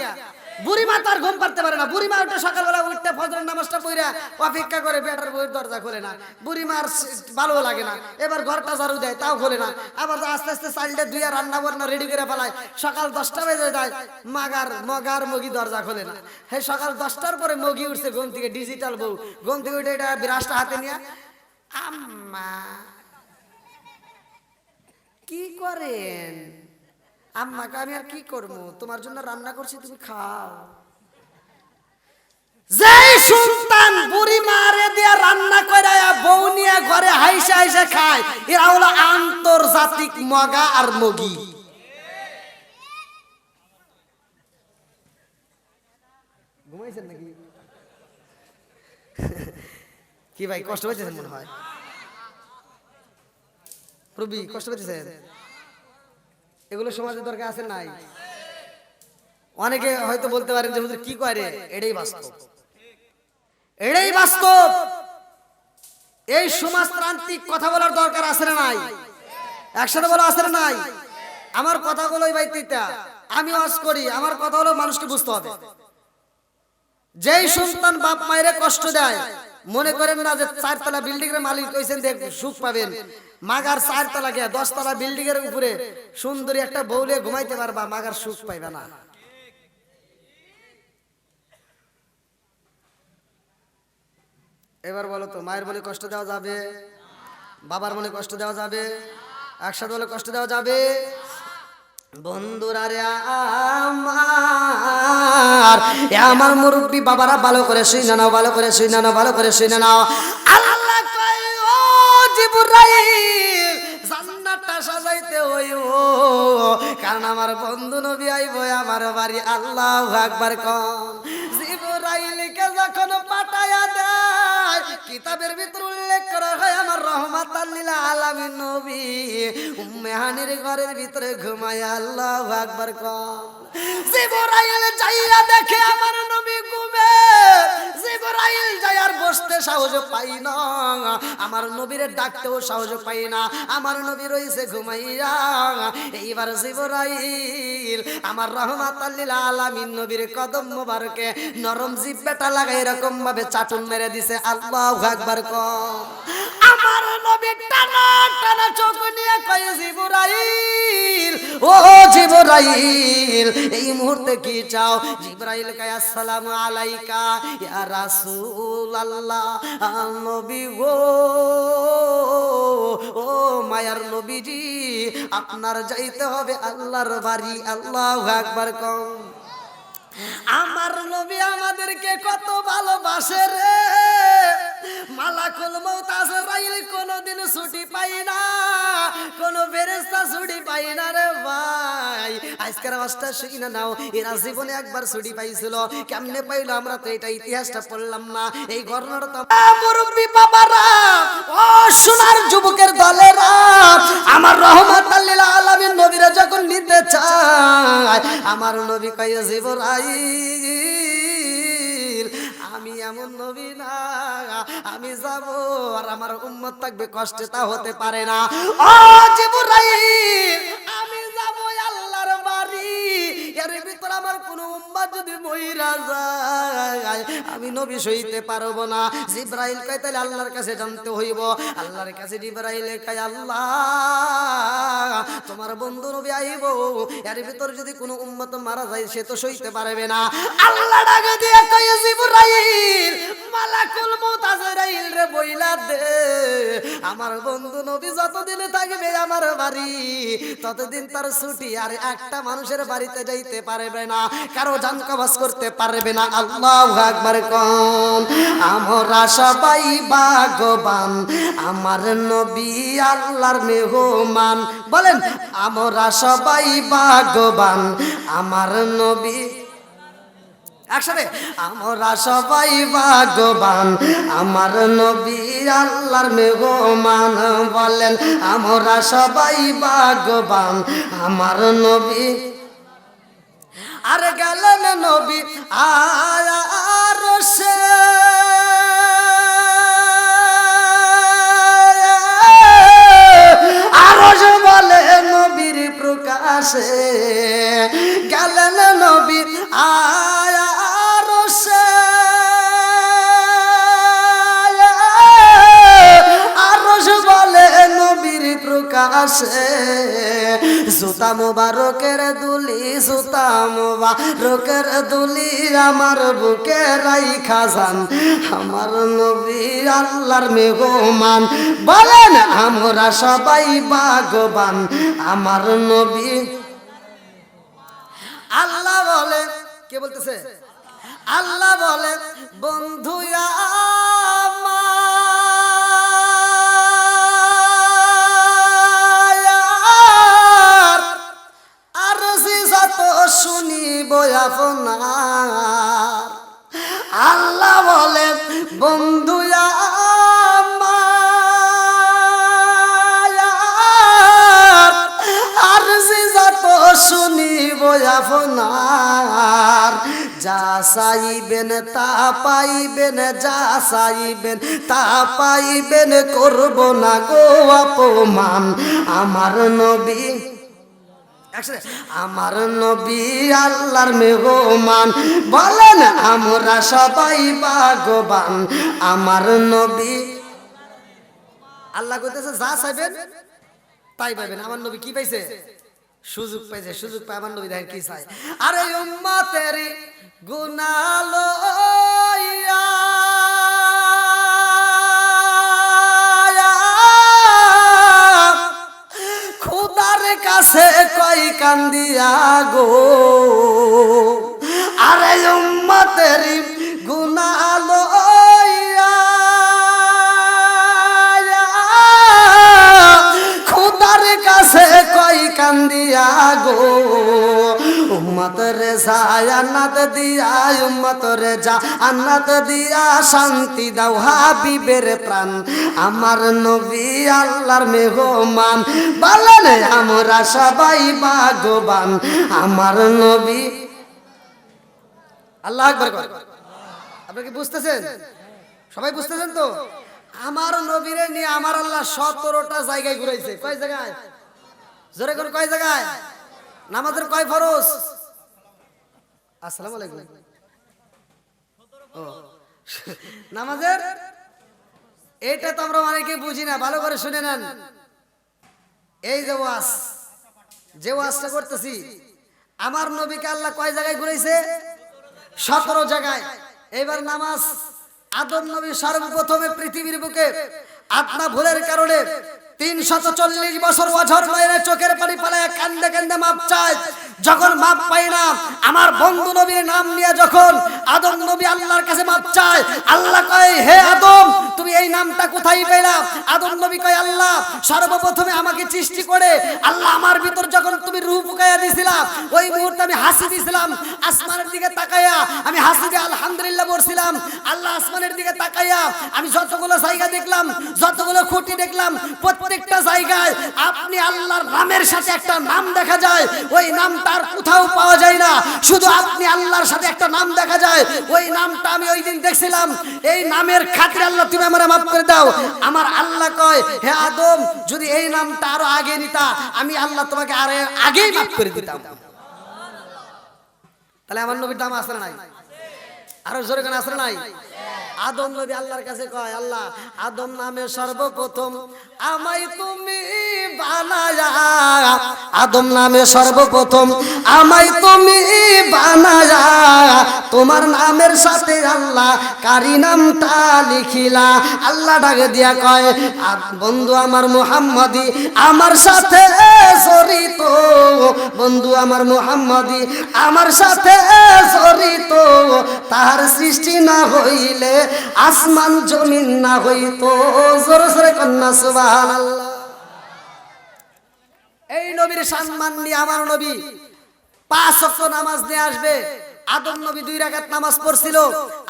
Speaker 1: বুড়িমা তার ঘুম পারতে পারে না, বুড়িমা উঠে সকালবেলা উঠতে ফজরের নামাজটা পড়ে অপেক্ষা করে, বেটার বউয়ের দরজা খোলে না, বুড়িমার ভালো লাগে না, এবার ঘরটা ঝাড়ু দেয় তাও খোলে না, আবার আস্তে আস্তে চাইল্ডে ধুইয়া রান্না বান্না রেডি করে ফেলায়, সকাল 10টা বেজে যায়, মগার মগি দরজা খোলে না। হ্যাঁ, সকাল 10টার পরে মগি উঠছে ঘুম থেকে, ডিজিটাল বউ ঘুম থেকে উঠে এটা বিরাজটা হাতে নিয়ে, আম্মা কি করেন? আম্মাকে আমি আর কি করবো, তোমার জন্য রান্না করছি, তুমি খাও। যেই সন্তান বুড়ি মারে দিয়া রান্না করে বউ নিয়ে ঘরে হাইসা হাইসা খায়, এরা হলো আন্তর্জাতিক মগা আর মগি। ঘুমাইছেন নাকি? কি ভাই কষ্ট পাইতেছেন মনে হয়? রবি কষ্ট পাইতেছেন? এগুলো সমাজের দরকার আছে নাই? অনেকে হয়তো বলতে পারেন যে হুজুর কি করে, এটাই বাস্তব, এটাই বাস্তব। এই সমাজতান্ত্রিক কথা বলার দরকার আছে না নাই? একসাথে বলা আছে না নাই? আমার কথাগুলোই ভাই তিতা, আমি ওয়াজ করি, আমার কথা হলো মানুষকে বুঝতে হবে। যেই সন্তান বাপ মায়ের কষ্ট দেয়, মনে করেন না যে 4 তলা বিল্ডিং এর মালিক হইছেন দেখ সুখ পাবেন, মাগার 4 তলা কে 10 তলা বিল্ডিং এর উপরে সুন্দরী একটা বউলে ঘুমাইতে পারবা, মাগার সুখ পাইবে না। এবার বলো তো, মায়ের বলে কষ্ট দেওয়া যাবে? বাবার মনে কষ্ট দেওয়া যাবে? একসাথে বলে কষ্ট দেওয়া যাবে? বন্ধুরা রে আমার মুরব্বী বাবারা, ভালো করে শুনে নাও, ভালো করে শুনে নাও, ভালো করে শুনে নাও। আল্লাহ কয় ও জিবরাইল জান্নাতটা সাজাইতে হইব, কারণ আমার বন্ধু নবী আইবো আমার বাড়ি। আল্লাহু আকবার কোন। জিবরাইলকে যখন পাঠায়া দেয়, কিতাবের ভিতর উল্লেখ করা হয় আমার রহমাতাল লিল আলামিন নবী উম্মে হানির ঘরের ভিতরে ঘুমায়। আল্লাহু আকবার কোন। জিবরাইল যাইয়া দেখে আমার নবী ঘুমে, জিবরাইল যাই আর বসতে সাহস পাই না, আমার নবীরে ডাকতেও সাহস পাই না, আমার নবী রইছে ঘুমাইয়া। এইবার জিবরাইল আমার রহমাতাল লিল আলামিন নবীর কদম মোবারকে নরম জিহ্বাটা লাগাই এরকম ভাবে চাটুন মেরে দিছে। আল্লাহু আকবার কোন। আমার নবী টানা টানা চোখ নিয়ে কয় জিবরাইল ও জিবরাইল এই মুহূর্তে কি চাও? জিবরাইল কয় আসসালামু আলাইকা ইয়া রাসূলুল্লাহ। নবী গো, ও মায়ার নবীজি, আপনার যাইতে হবে আল্লাহর বাড়ি। আল্লাহু আকবার কোন। আমার নবী আমাদেরকে কত ভালোবাসে রে, মালাকুল মউত আজরাইল কোনদিন ছুটি পাই না, কোন ফেরেশতা ছুটি পাই না রে ভাই। আজকের আওয়াজটা শুনে নাও, এরা জীবনে একবার ছুটি পাইছিল, কেমনে পাইলো আমরা তো এটা ইতিহাসটা পড়লাম না। এই ঘটনাটা তো মুরব্বি বাবারা, ও সোনার যুবকের দলেরা, আমার রহমাতাল লিল আলামিন নবীরা যখন নিতে চায়, আমার নবী কয় জিবরাইল আমি এমন নবী না, আমি যাব আর আমার উম্মত থাকবে কষ্টে, তা হতে পারে না। ও জিবরাইল আমি যাব আল্লাহর বাড়ি, এর ভিতর আমার কোন উম্মত যদি মইরা যায় আমি নবী সইতে পারবো না। জিবরাইল কয় তাহলে আল্লাহর কাছে জানতে হইব। আল্লাহর কাছে জিবরাইল কয় আল্লাহ তোমার বন্ধু নবী আইব, এর ভিতর যদি কোনো উম্মত মারা যায় সে তো সইতে পারবে না। আল্লাহ ডাকে দিয়ে কয় জিবরাইল মালাকুল মউত আজরাইল রে বইলা দে, আমার বন্ধু নবী যতদিন থাকবে আমার বাড়ি ততদিন তার ছুটি আর একটা মানুষের বাড়িতে যাইতে পারবে না, কারো জান কবজ করতে পারবে না। আল্লাহু আকবার কোন। আমরা সবাই ভাগ্যবান, আমার নবী আল্লাহর মেহমান। বলেন আমরা সবাই ভাগ্যবান, আমার নবী। একসাথে আমরা সবাই ভাগ্যবান, আমার নবী আল্লাহর মেহমান। বলেন আমরা সবাই ভাগ্যবান, আমার নবী। আর গেলেন নবী আরশে, আরশ বলে নবীর প্রকাশে, গেলেন নবী আসে জুতা মোবারকের দুলি জুতা মোবারকের দুলি আমার বুকে রাইখা যান আমার নবী আল্লাহর মেহমান বলেন আমরা সবাই ভাগ্যবান আমার নবী আল্লাহ বলে কে বলতেছে আল্লাহ বলে বন্ধু আমার আরজি যত শুনিব আপনার আল্লাহ বলে বন্ধু আমার আরজি যত শুনিব আপনার যা চাইবেন তা পাইবেন যা চাইবেন তা পাইবেন করব না গো অপমান আমার নবী আমার নবী আল্লাহর মেহমান বলেন আমরা সবাই ভাগ্যবান আমার নবী আল্লাহ কইতেছে যা চাইবেন তাই পাইবেন আমার নবী কি পাইছে সুযোগ পাইছে সুযোগ পায় আমার নবী দেখেন কি চাই আরে উম্মতেরি গুনাহ লইয়া খোদার কাছে কই কান্দিয়া গো আরে উম্মতেরি গুনাহ লইয়া খোদার কাছে কই কান্দিয়া গো উম্মত রে জান্নাত দিয়া উম্মত রে জান্নাত দিয়া শান্তি দাও হাবিবের প্রাণ আমার নবী আল্লাহর মেহমান বলেন আমরা সবাই ভাগ্যবান আমার নবী আল্লাহু আকবার আপনি কি বুঝতেছেন সবাই বুঝতেছেন তো আমার নবীরে নিয়ে আমার আল্লাহ 17টা জায়গায় ঘুরাইছে কয় জায়গায় জোরে কোন কয় জায়গায় নামাজের কয় ফরজ আসসালামু আলাইকুম ও নামাজের এটা তো আমরা অনেকে বুঝি না ভালো করে শুনে নেন এই যে ওয়াজটা করতেছি আমার নবীকে আল্লাহ কয় জায়গায় ঘুরাইছে 17 জায়গায় এবার নামাজ আদম নবী সর্বপ্রথমে পৃথিবীর বুকে আপনা ভুলের কারণে 340 বছর ওয়াজর মায়ের চোখের পানি পালায় কান্দে কান্দে মাপ চায় যখন মাপ পাই না আমার বন্ধু নবীর নাম নিয়ে যখন আদম নবী আল্লাহর কাছে মাপ চায় আল্লাহ কয় হে আদম তুমি এই নামটা কোথায় পেলা আদম নবী কয় আল্লাহ সর্বপ্রথমে আমাকে সৃষ্টি করে আল্লাহ আমার ভিতর যখন তুমি রূহ ফুকাইয়া দিছিলা ওই মুহূর্তে আমি হাসি দিছিলাম আসমানের দিকে তাকাইয়া আমি হাসি দিয়ে আলহামদুলিল্লাহ বলছিলাম আল্লাহ আসমানের দিকে তাকাইয়া আমি যতগুলো জায়গা দেখলাম যতগুলো খুঁটি দেখলাম প্রত্যেকটা জায়গায় আপনি আল্লাহর নামের সাথে একটা নাম দেখা যায় ওই নামটা আর কোথাও পাওয়া যায় না শুধু আপনি আল্লাহর সাথে একটা নাম দেখা যায় ওই নামটা আমি ওই দিন দেখছিলাম এই নামের খাতিরে আল্লাহ তুমি আমারে maaf করে দাও আমার আল্লাহ কয় হে আদম যদি এই নামটা আরো আগে নিতা আমি আল্লাহ তোমাকে আরো আগেই maaf করে দিতাম তাহলে আমার নবীর নাম আছে না নাই আরো জোরে গান আছে না নাই আদম নবী আল্লাহর কাছে কয় আল্লাহ আদম নামে সর্বপ্রথম আমায় তুমি বানায়া আদম নামে সর্বপ্রথম আমায় তুমি বানায়া তোমার নামের সাথে আল্লাহ কারি নামটা লিখিলা আল্লাহ ডাকে দিয়া কয় বন্ধু আমার মুহাম্মদি আমার সাথে জড়িত বন্ধু আমার মুহাম্মদি আমার সাথে জড়িত তার সৃষ্টি না হইলে আসমান জমিন না হইতো জোরে জোরে কন্যা সুবহানাল্লাহ এই নবীর সম্মান নিয়ে আমার নবী 5 ওয়াক্ত নামাজ নিয়ে আসবে আদম নবী 2 রাকাত নামাজ পড়ছিল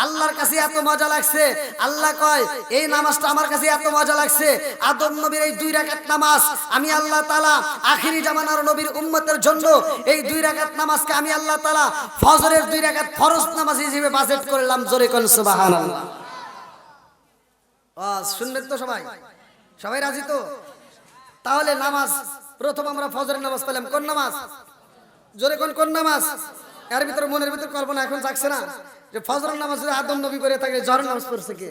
Speaker 1: আল্লাহর কাছে এত মজা লাগছে আল্লাহ কয় এই নামাজটা আমার কাছে এত মজা লাগছে আদম নবীর এই 2 রাকাত নামাজ আমি আল্লাহ তাআলা আখিরি জামানার নবীর উম্মতের জন্য এই 2 রাকাত নামাজকে আমি আল্লাহ তাআলা ফজরের 2 রাকাত ফরজ নামাজ হিসেবে বাজেট করলাম জোরে কোন সুবহানাল্লাহ শুনবেন তো সবাই সবাই রাজি তো তাহলে নামাজ প্রথম আমরা ফজরের নামাজ পেলাম কোন নামাজ জোরে কোন নামাজ এর ভিতরে মনের ভিতর কল্পনা এখন জাগছে না যে ফজরের নামাজ যদি আদম নবী করে থাকে জোহরের নামাজ পড়ছে কে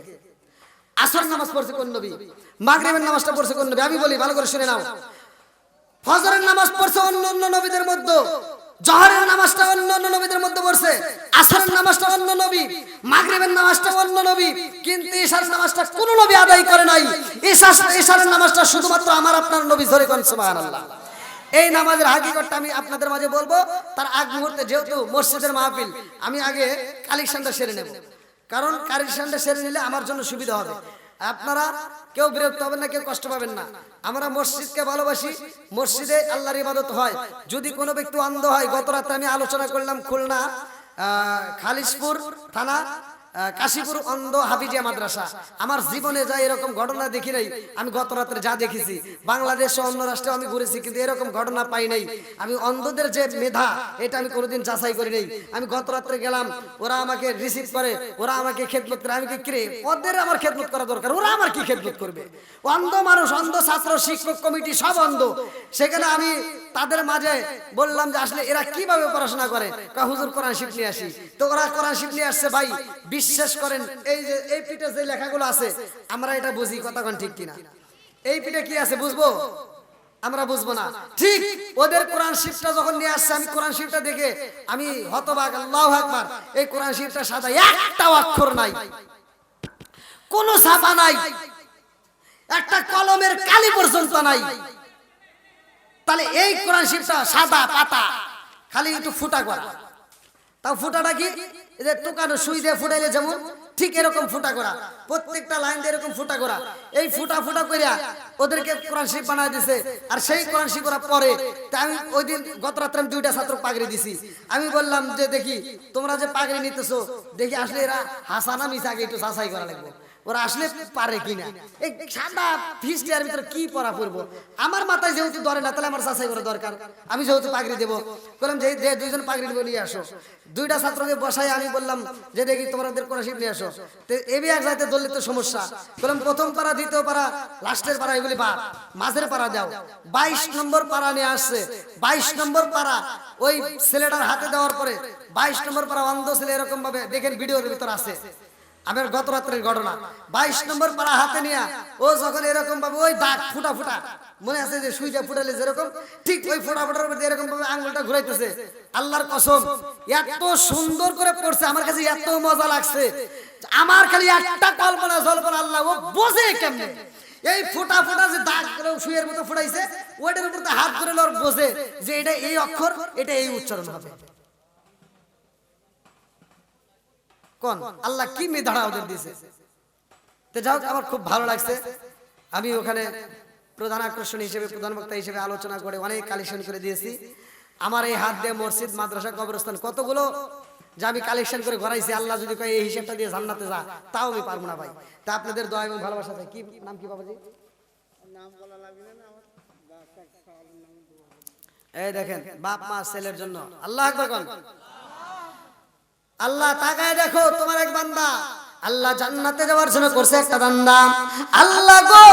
Speaker 1: আসর নামাজ পড়ছে কোন নবী মাগরিবের নামাজটা পড়ছে কোন নবী আমি বলি ভালো করে শুনে নাও ফজরের নামাজ পড়ছে অন্য অন্য নবীদের মধ্যে, জোহরের নামাজটা অন্য অন্য নবীদের মধ্যে পড়ছে, আসরের নামাজটা অন্য নবী, মাগরিবের নামাজটা অন্য নবী, কিন্তু ঈশার নামাজটা কোন নবী আদায় করে নাই। ঈশার নামাজটা শুধুমাত্র আমার আপনার নবী। ধরে কোন সুবহানাল্লাহ। এই নামাজের হাকিকতটা আমি আপনাদের মাঝে বলবো। তার আগ মুহূর্তে যেহেতু মসজিদের মাহফিল, আমি আগে কালেকশনটা সেরে নেব, কারণ কালেকশনটা সেরে নিলে আমার জন্য সুবিধা হবে। আপনারা কেউ বিরক্ত হবেন না, কেউ কষ্ট পাবেন না। আমরা মসজিদকে ভালোবাসি, মসজিদে আল্লাহর ইবাদত হয়। যদি কোনো ব্যক্তি অন্ধ হয়, গত রাতে আমি আলোচনা করলাম খুলনা খালিশপুর থানা কাশীপুর অন্ধ হাফিজিয়া মাদ্রাসা। আমার জীবনে যা এরকম ঘটনা দেখি নাই। আমি গত রাত্রে যা দেখেছি, বাংলাদেশে অন্য রাষ্ট্রে আমি ঘুরেছি, কিন্তু এরকম ঘটনা পাই নাই। আমি অন্ধদের যে মেধা, এটা আমি কোনোদিন যাচাই করি নাই। আমি গত রাত্রে গেলাম, ওরা আমাকে রিসিভ করে, ওরা আমাকে খেদমত করে। আমি কি কিরে, ওদের আমার খেদমত করা দরকার, ওরা আমার কি খেদমত করবে? অন্ধ মানুষ, অন্ধ ছাত্র, শিক্ষক কমিটি সব অন্ধ। সেখানে আমি তাদের মাঝে বললাম যে আসলে এরা কিভাবে পড়াশোনা করে। হুজুর কোরআন শরীফ নিয়ে আসি। তো ওরা কোরআন শরীফ নিয়ে আসছে। ভাই বিশ্বাস করেন, এই যে এই পিঠে যে লেখাগুলো আছে, আমরা এটা বুঝি, কথা কোন ঠিক কিনা? এই পিঠে কি আছে বুঝবো? আমরা বুঝবো না। ঠিক ওদের কোরআন শরীফটা যখন নিয়ে আসছে, আমি কোরআন শরীফটা দেখে আমি হতবাক। আল্লাহু আকবার। এই কোরআন শরীফটা সাদা, একটা অক্ষর নাই, কোনো ছাপা নাই, একটা কলমের কালি পর্যন্ত নাই। তাহলে এই কোরআন শরীফটা সাদা পাতা, খালি একটু ফুটা করা। তাও ফুটাটা কি, এদের টুকানো সুই দিয়ে ফুটাইলে যেমন, ঠিক এরকম ফুটা করা, প্রত্যেকটা লাইন দিয়ে এরকম ফুটা করা। এই ফুটা ফুটা করিয়া ওদেরকে কোরআন শরীফ বানায় দিছে। আর সেই কোরআন শরীফ ওরা পড়ে। তা আমি ওই দিন গত রাত্রে আমি 2টা ছাত্র পাগড়ি দিছি। আমি বললাম যে দেখি তোমরা যে পাগড়ি নিতেছো, দেখি আসলে এরা হাসানা মিছা, আগে একটু যাচাই করা লাগবে, ওরা আসলে পারে কিনা। এই সাদা ফিস্টিয়ার ভিতরে কি পড়া পড়বো? আমার মাথায় যেহেতু ধরে না, তাহলে আমার যাচাই করা দরকার। আমি যেহেতু পাগড়ি দেবো, বললাম যে 2জন পাগড়ি নিয়ে নিয়ে আসো। 2টা ছাত্রকে বসাই আমি বললাম যে দেখি তোমাদের কোরআন শরীফ নিয়ে আসো। তো এবি এক যাইতে ধরলে তো সমস্যা। বললাম প্রথম পারা, দ্বিতীয় পারা, লাস্টের পারা এগুলি বাদ, মাঝের পারা দাও। 22 নম্বর পারা নিয়ে আসছে। 22 নম্বর পারা ওই ছেলেটার হাতে দেওয়ার পরে 22 নম্বর পারা অন্ধ ছেলে এরকম ভাবে, দেখেন ভিডিওর ভিতর আছে, আমার গত রাত্রের ঘটনা। 22 নম্বর পারা হাতে নিয়া ও যখন এরকম ভাবে ওই দাগ ফুটা ফুটা, মনে আছে যে সুইটা ফুটালে যেরকম, ঠিক ওই ফুটা ফুটার মধ্যে এরকম ভাবে আঙ্গুলটা ঘুরাইতেছে। আল্লাহর কসম, এত সুন্দর করে পড়ছে, আমার কাছে এত মজা লাগছে। আমার খালি একটা কল্পনা জল্পনা, আল্লাহ ও বোঝে কেমনে এই ফুটা ফুটা যে দাগ করে সুইয়ের মতো ফুটাইছে, ওইটার উপর হাত ধরে ওর বোঝে যে এটা এই অক্ষর, এটা এই উচ্চারণ হবে। কোন আল্লাহ কি মেধারা ওদের দিয়েছে। তো যাও, আমার খুব ভালো লাগছে। আমি ওখানে প্রধান আকর্ষণ হিসেবে, প্রধান বক্তা হিসেবে আলোচনা করে অনেক কালেকশন করে দিয়েছি। আমার এই হাত দিয়ে মসজিদ, মাদ্রাসা, কবরস্থান কতগুলো যে আমি কালেকশন করে ঘরাইছি। আল্লাহ যদি কয় এই হিসাবটা দিয়ে জান্নাতে যা, তাও আমি পারবো না ভাই। তা আপনাদের দয়া এবং ভালোবাসা চাই। কি নাম কি বাবাজি? নাম বলা লাগবে না আমার। এই দেখেন, বাপ মা ছেলের জন্য আল্লাহ আকবার কোন। আল্লাহ তাকায় দেখো, তোমার এক বান্দা আল্লাহ জান্নাতে যাওয়ার জন্য করছে একটা বান্দা। আল্লাহ গো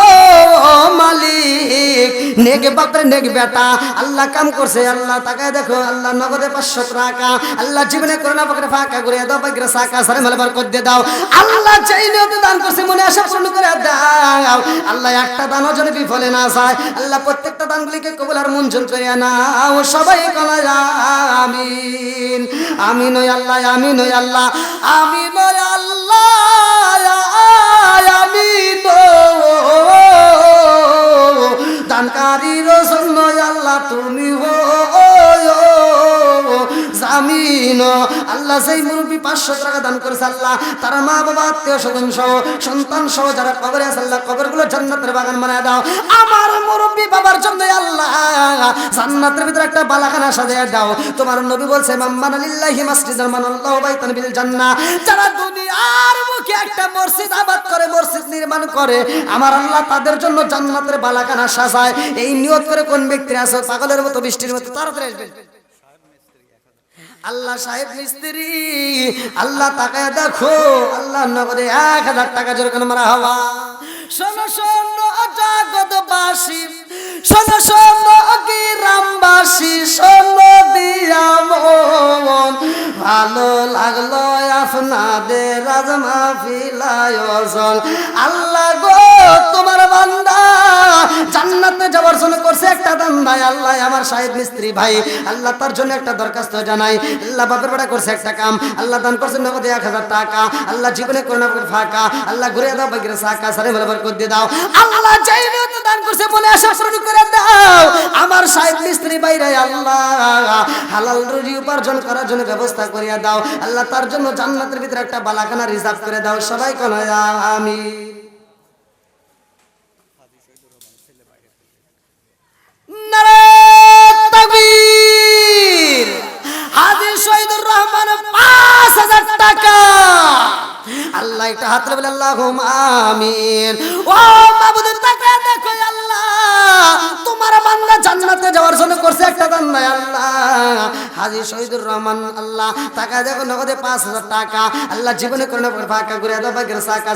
Speaker 1: মালিক, নেক বাপরে নেক বেটা, আল্লাহ কাম করছে। আল্লাহ তাকায় দেখো, আল্লাহ নগদে 500 টাকা, আল্লাহ জীবনে করোনা পকেটে ফাঁকা করে দাও, বাইরে সাকা সারে মালে বরকত দিয়ে দাও। আল্লাহ যেই নিয়তে দান করছে, মনে আশা পূর্ণ করে দাও। আল্লাহ একটা দানও যেন বিফলে না যায়। আল্লাহ প্রত্যেকটা দানগুলিকে কবুল আর মঞ্জুর করে নাও। সবাই বলা আমিন। আমিন ওই আল্লাহ, আমিন ওই আল্লাহ, আমিন ওই আল্লাহ, আমিন। দানকারীর জন্য আল্লাহ তুমি হো জামিন। আল্লাহ সেই মুরব্বী 500 টাকা দান করেছে, আল্লাহ তারা মা বাবা, আত্মীয় স্বজন সহ, সন্তান সহ যারা কবরে আছে, আল্লাহ কবরগুলো জান্নাতের বাগান বানায় দাও। আমার মুরব্বী বাবার জন্য আল্লাহ জান্নাতের ভিতরে একটা বালাখানা সাজিয়ে দাও। তোমার নবী বলছে, মাম্মানা লিল্লাহি মাসজিদান মানাল্লাহু বাইতান বিল জান্নাহ। যারা দুনিয়ার মুখে একটা মসজিদ আবাদ করে, মসজিদ নির্মাণ করে, আমার আল্লাহ তাদের জন্য জান্নাতের বালাখানা সাজায়। এই নিয়ত করে কোন ব্যক্তি আছে, পাগলের মতো বৃষ্টির মতো তাড়াতাড়ি আসবেন। আল্লাহ সাহেব মিস্ত্রি, আল্লাহ তাকায় দেখো, আল্লাহ নগদে 1000 টাকা জোর করে মারা হওয়া। শোনো শোনো জগৎবাসী, শোনো শোনো গ্রামবাসী, শোনো দিয়া মন, ভালো লাগলো আফনাদে রাজ মাহফিলায় ওয়াসল। আল্লাহ গো তোমার বান্দা জান্নাতে যাওয়ার জন্য করছে একটা দান্দাই। আল্লাহ আমার সাহেব মিস্ত্রি ভাই আল্লাহ তার জন্য একটা দরখাস্ত জানাই। আল্লাহ বাপের বেটা করছে একটা কাম, আল্লাহ দান করছে নগদে 1000 টাকা। আল্লাহ জীবনে করোনা ফাঁকা, আল্লাহ ঘুরে দাও বাগিরে সাকা সারে বরাবর করে দিয়ে দাও। আল্লাহ যেই নিয়ত দান করছে বলে আশা শুরু করে দাও। আমার সাহেব মিস্ত্রি ভাইরা আল্লাহ হালাল রুজি উপার্জন করার জন্য ব্যবস্থা করিয়া দাও। আল্লাহ তার জন্য জান্নাতের ভিতরে একটা বালাখানা রিজার্ভ করে দাও। সবাই কোন আমিন। নারে তাকবীর। হাজী শহীদুর রহমান 5000 টাকা। আল্লাহ একটা হাত বলে আল্লাহুম্মা আমিন। ও মাবুদ টাকা দেখো আল্লাহ তোমার বান্দা জান্নাতে যাওয়ার জন্য করছে একটা দান নাই। আল্লাহ হাজী শহীদুর রহমান আল্লাহ টাকা দেখো নগদে 5000 টাকা। আল্লাহ জীবনে করোনা ফাঁকা করে দাও বাগের সাকা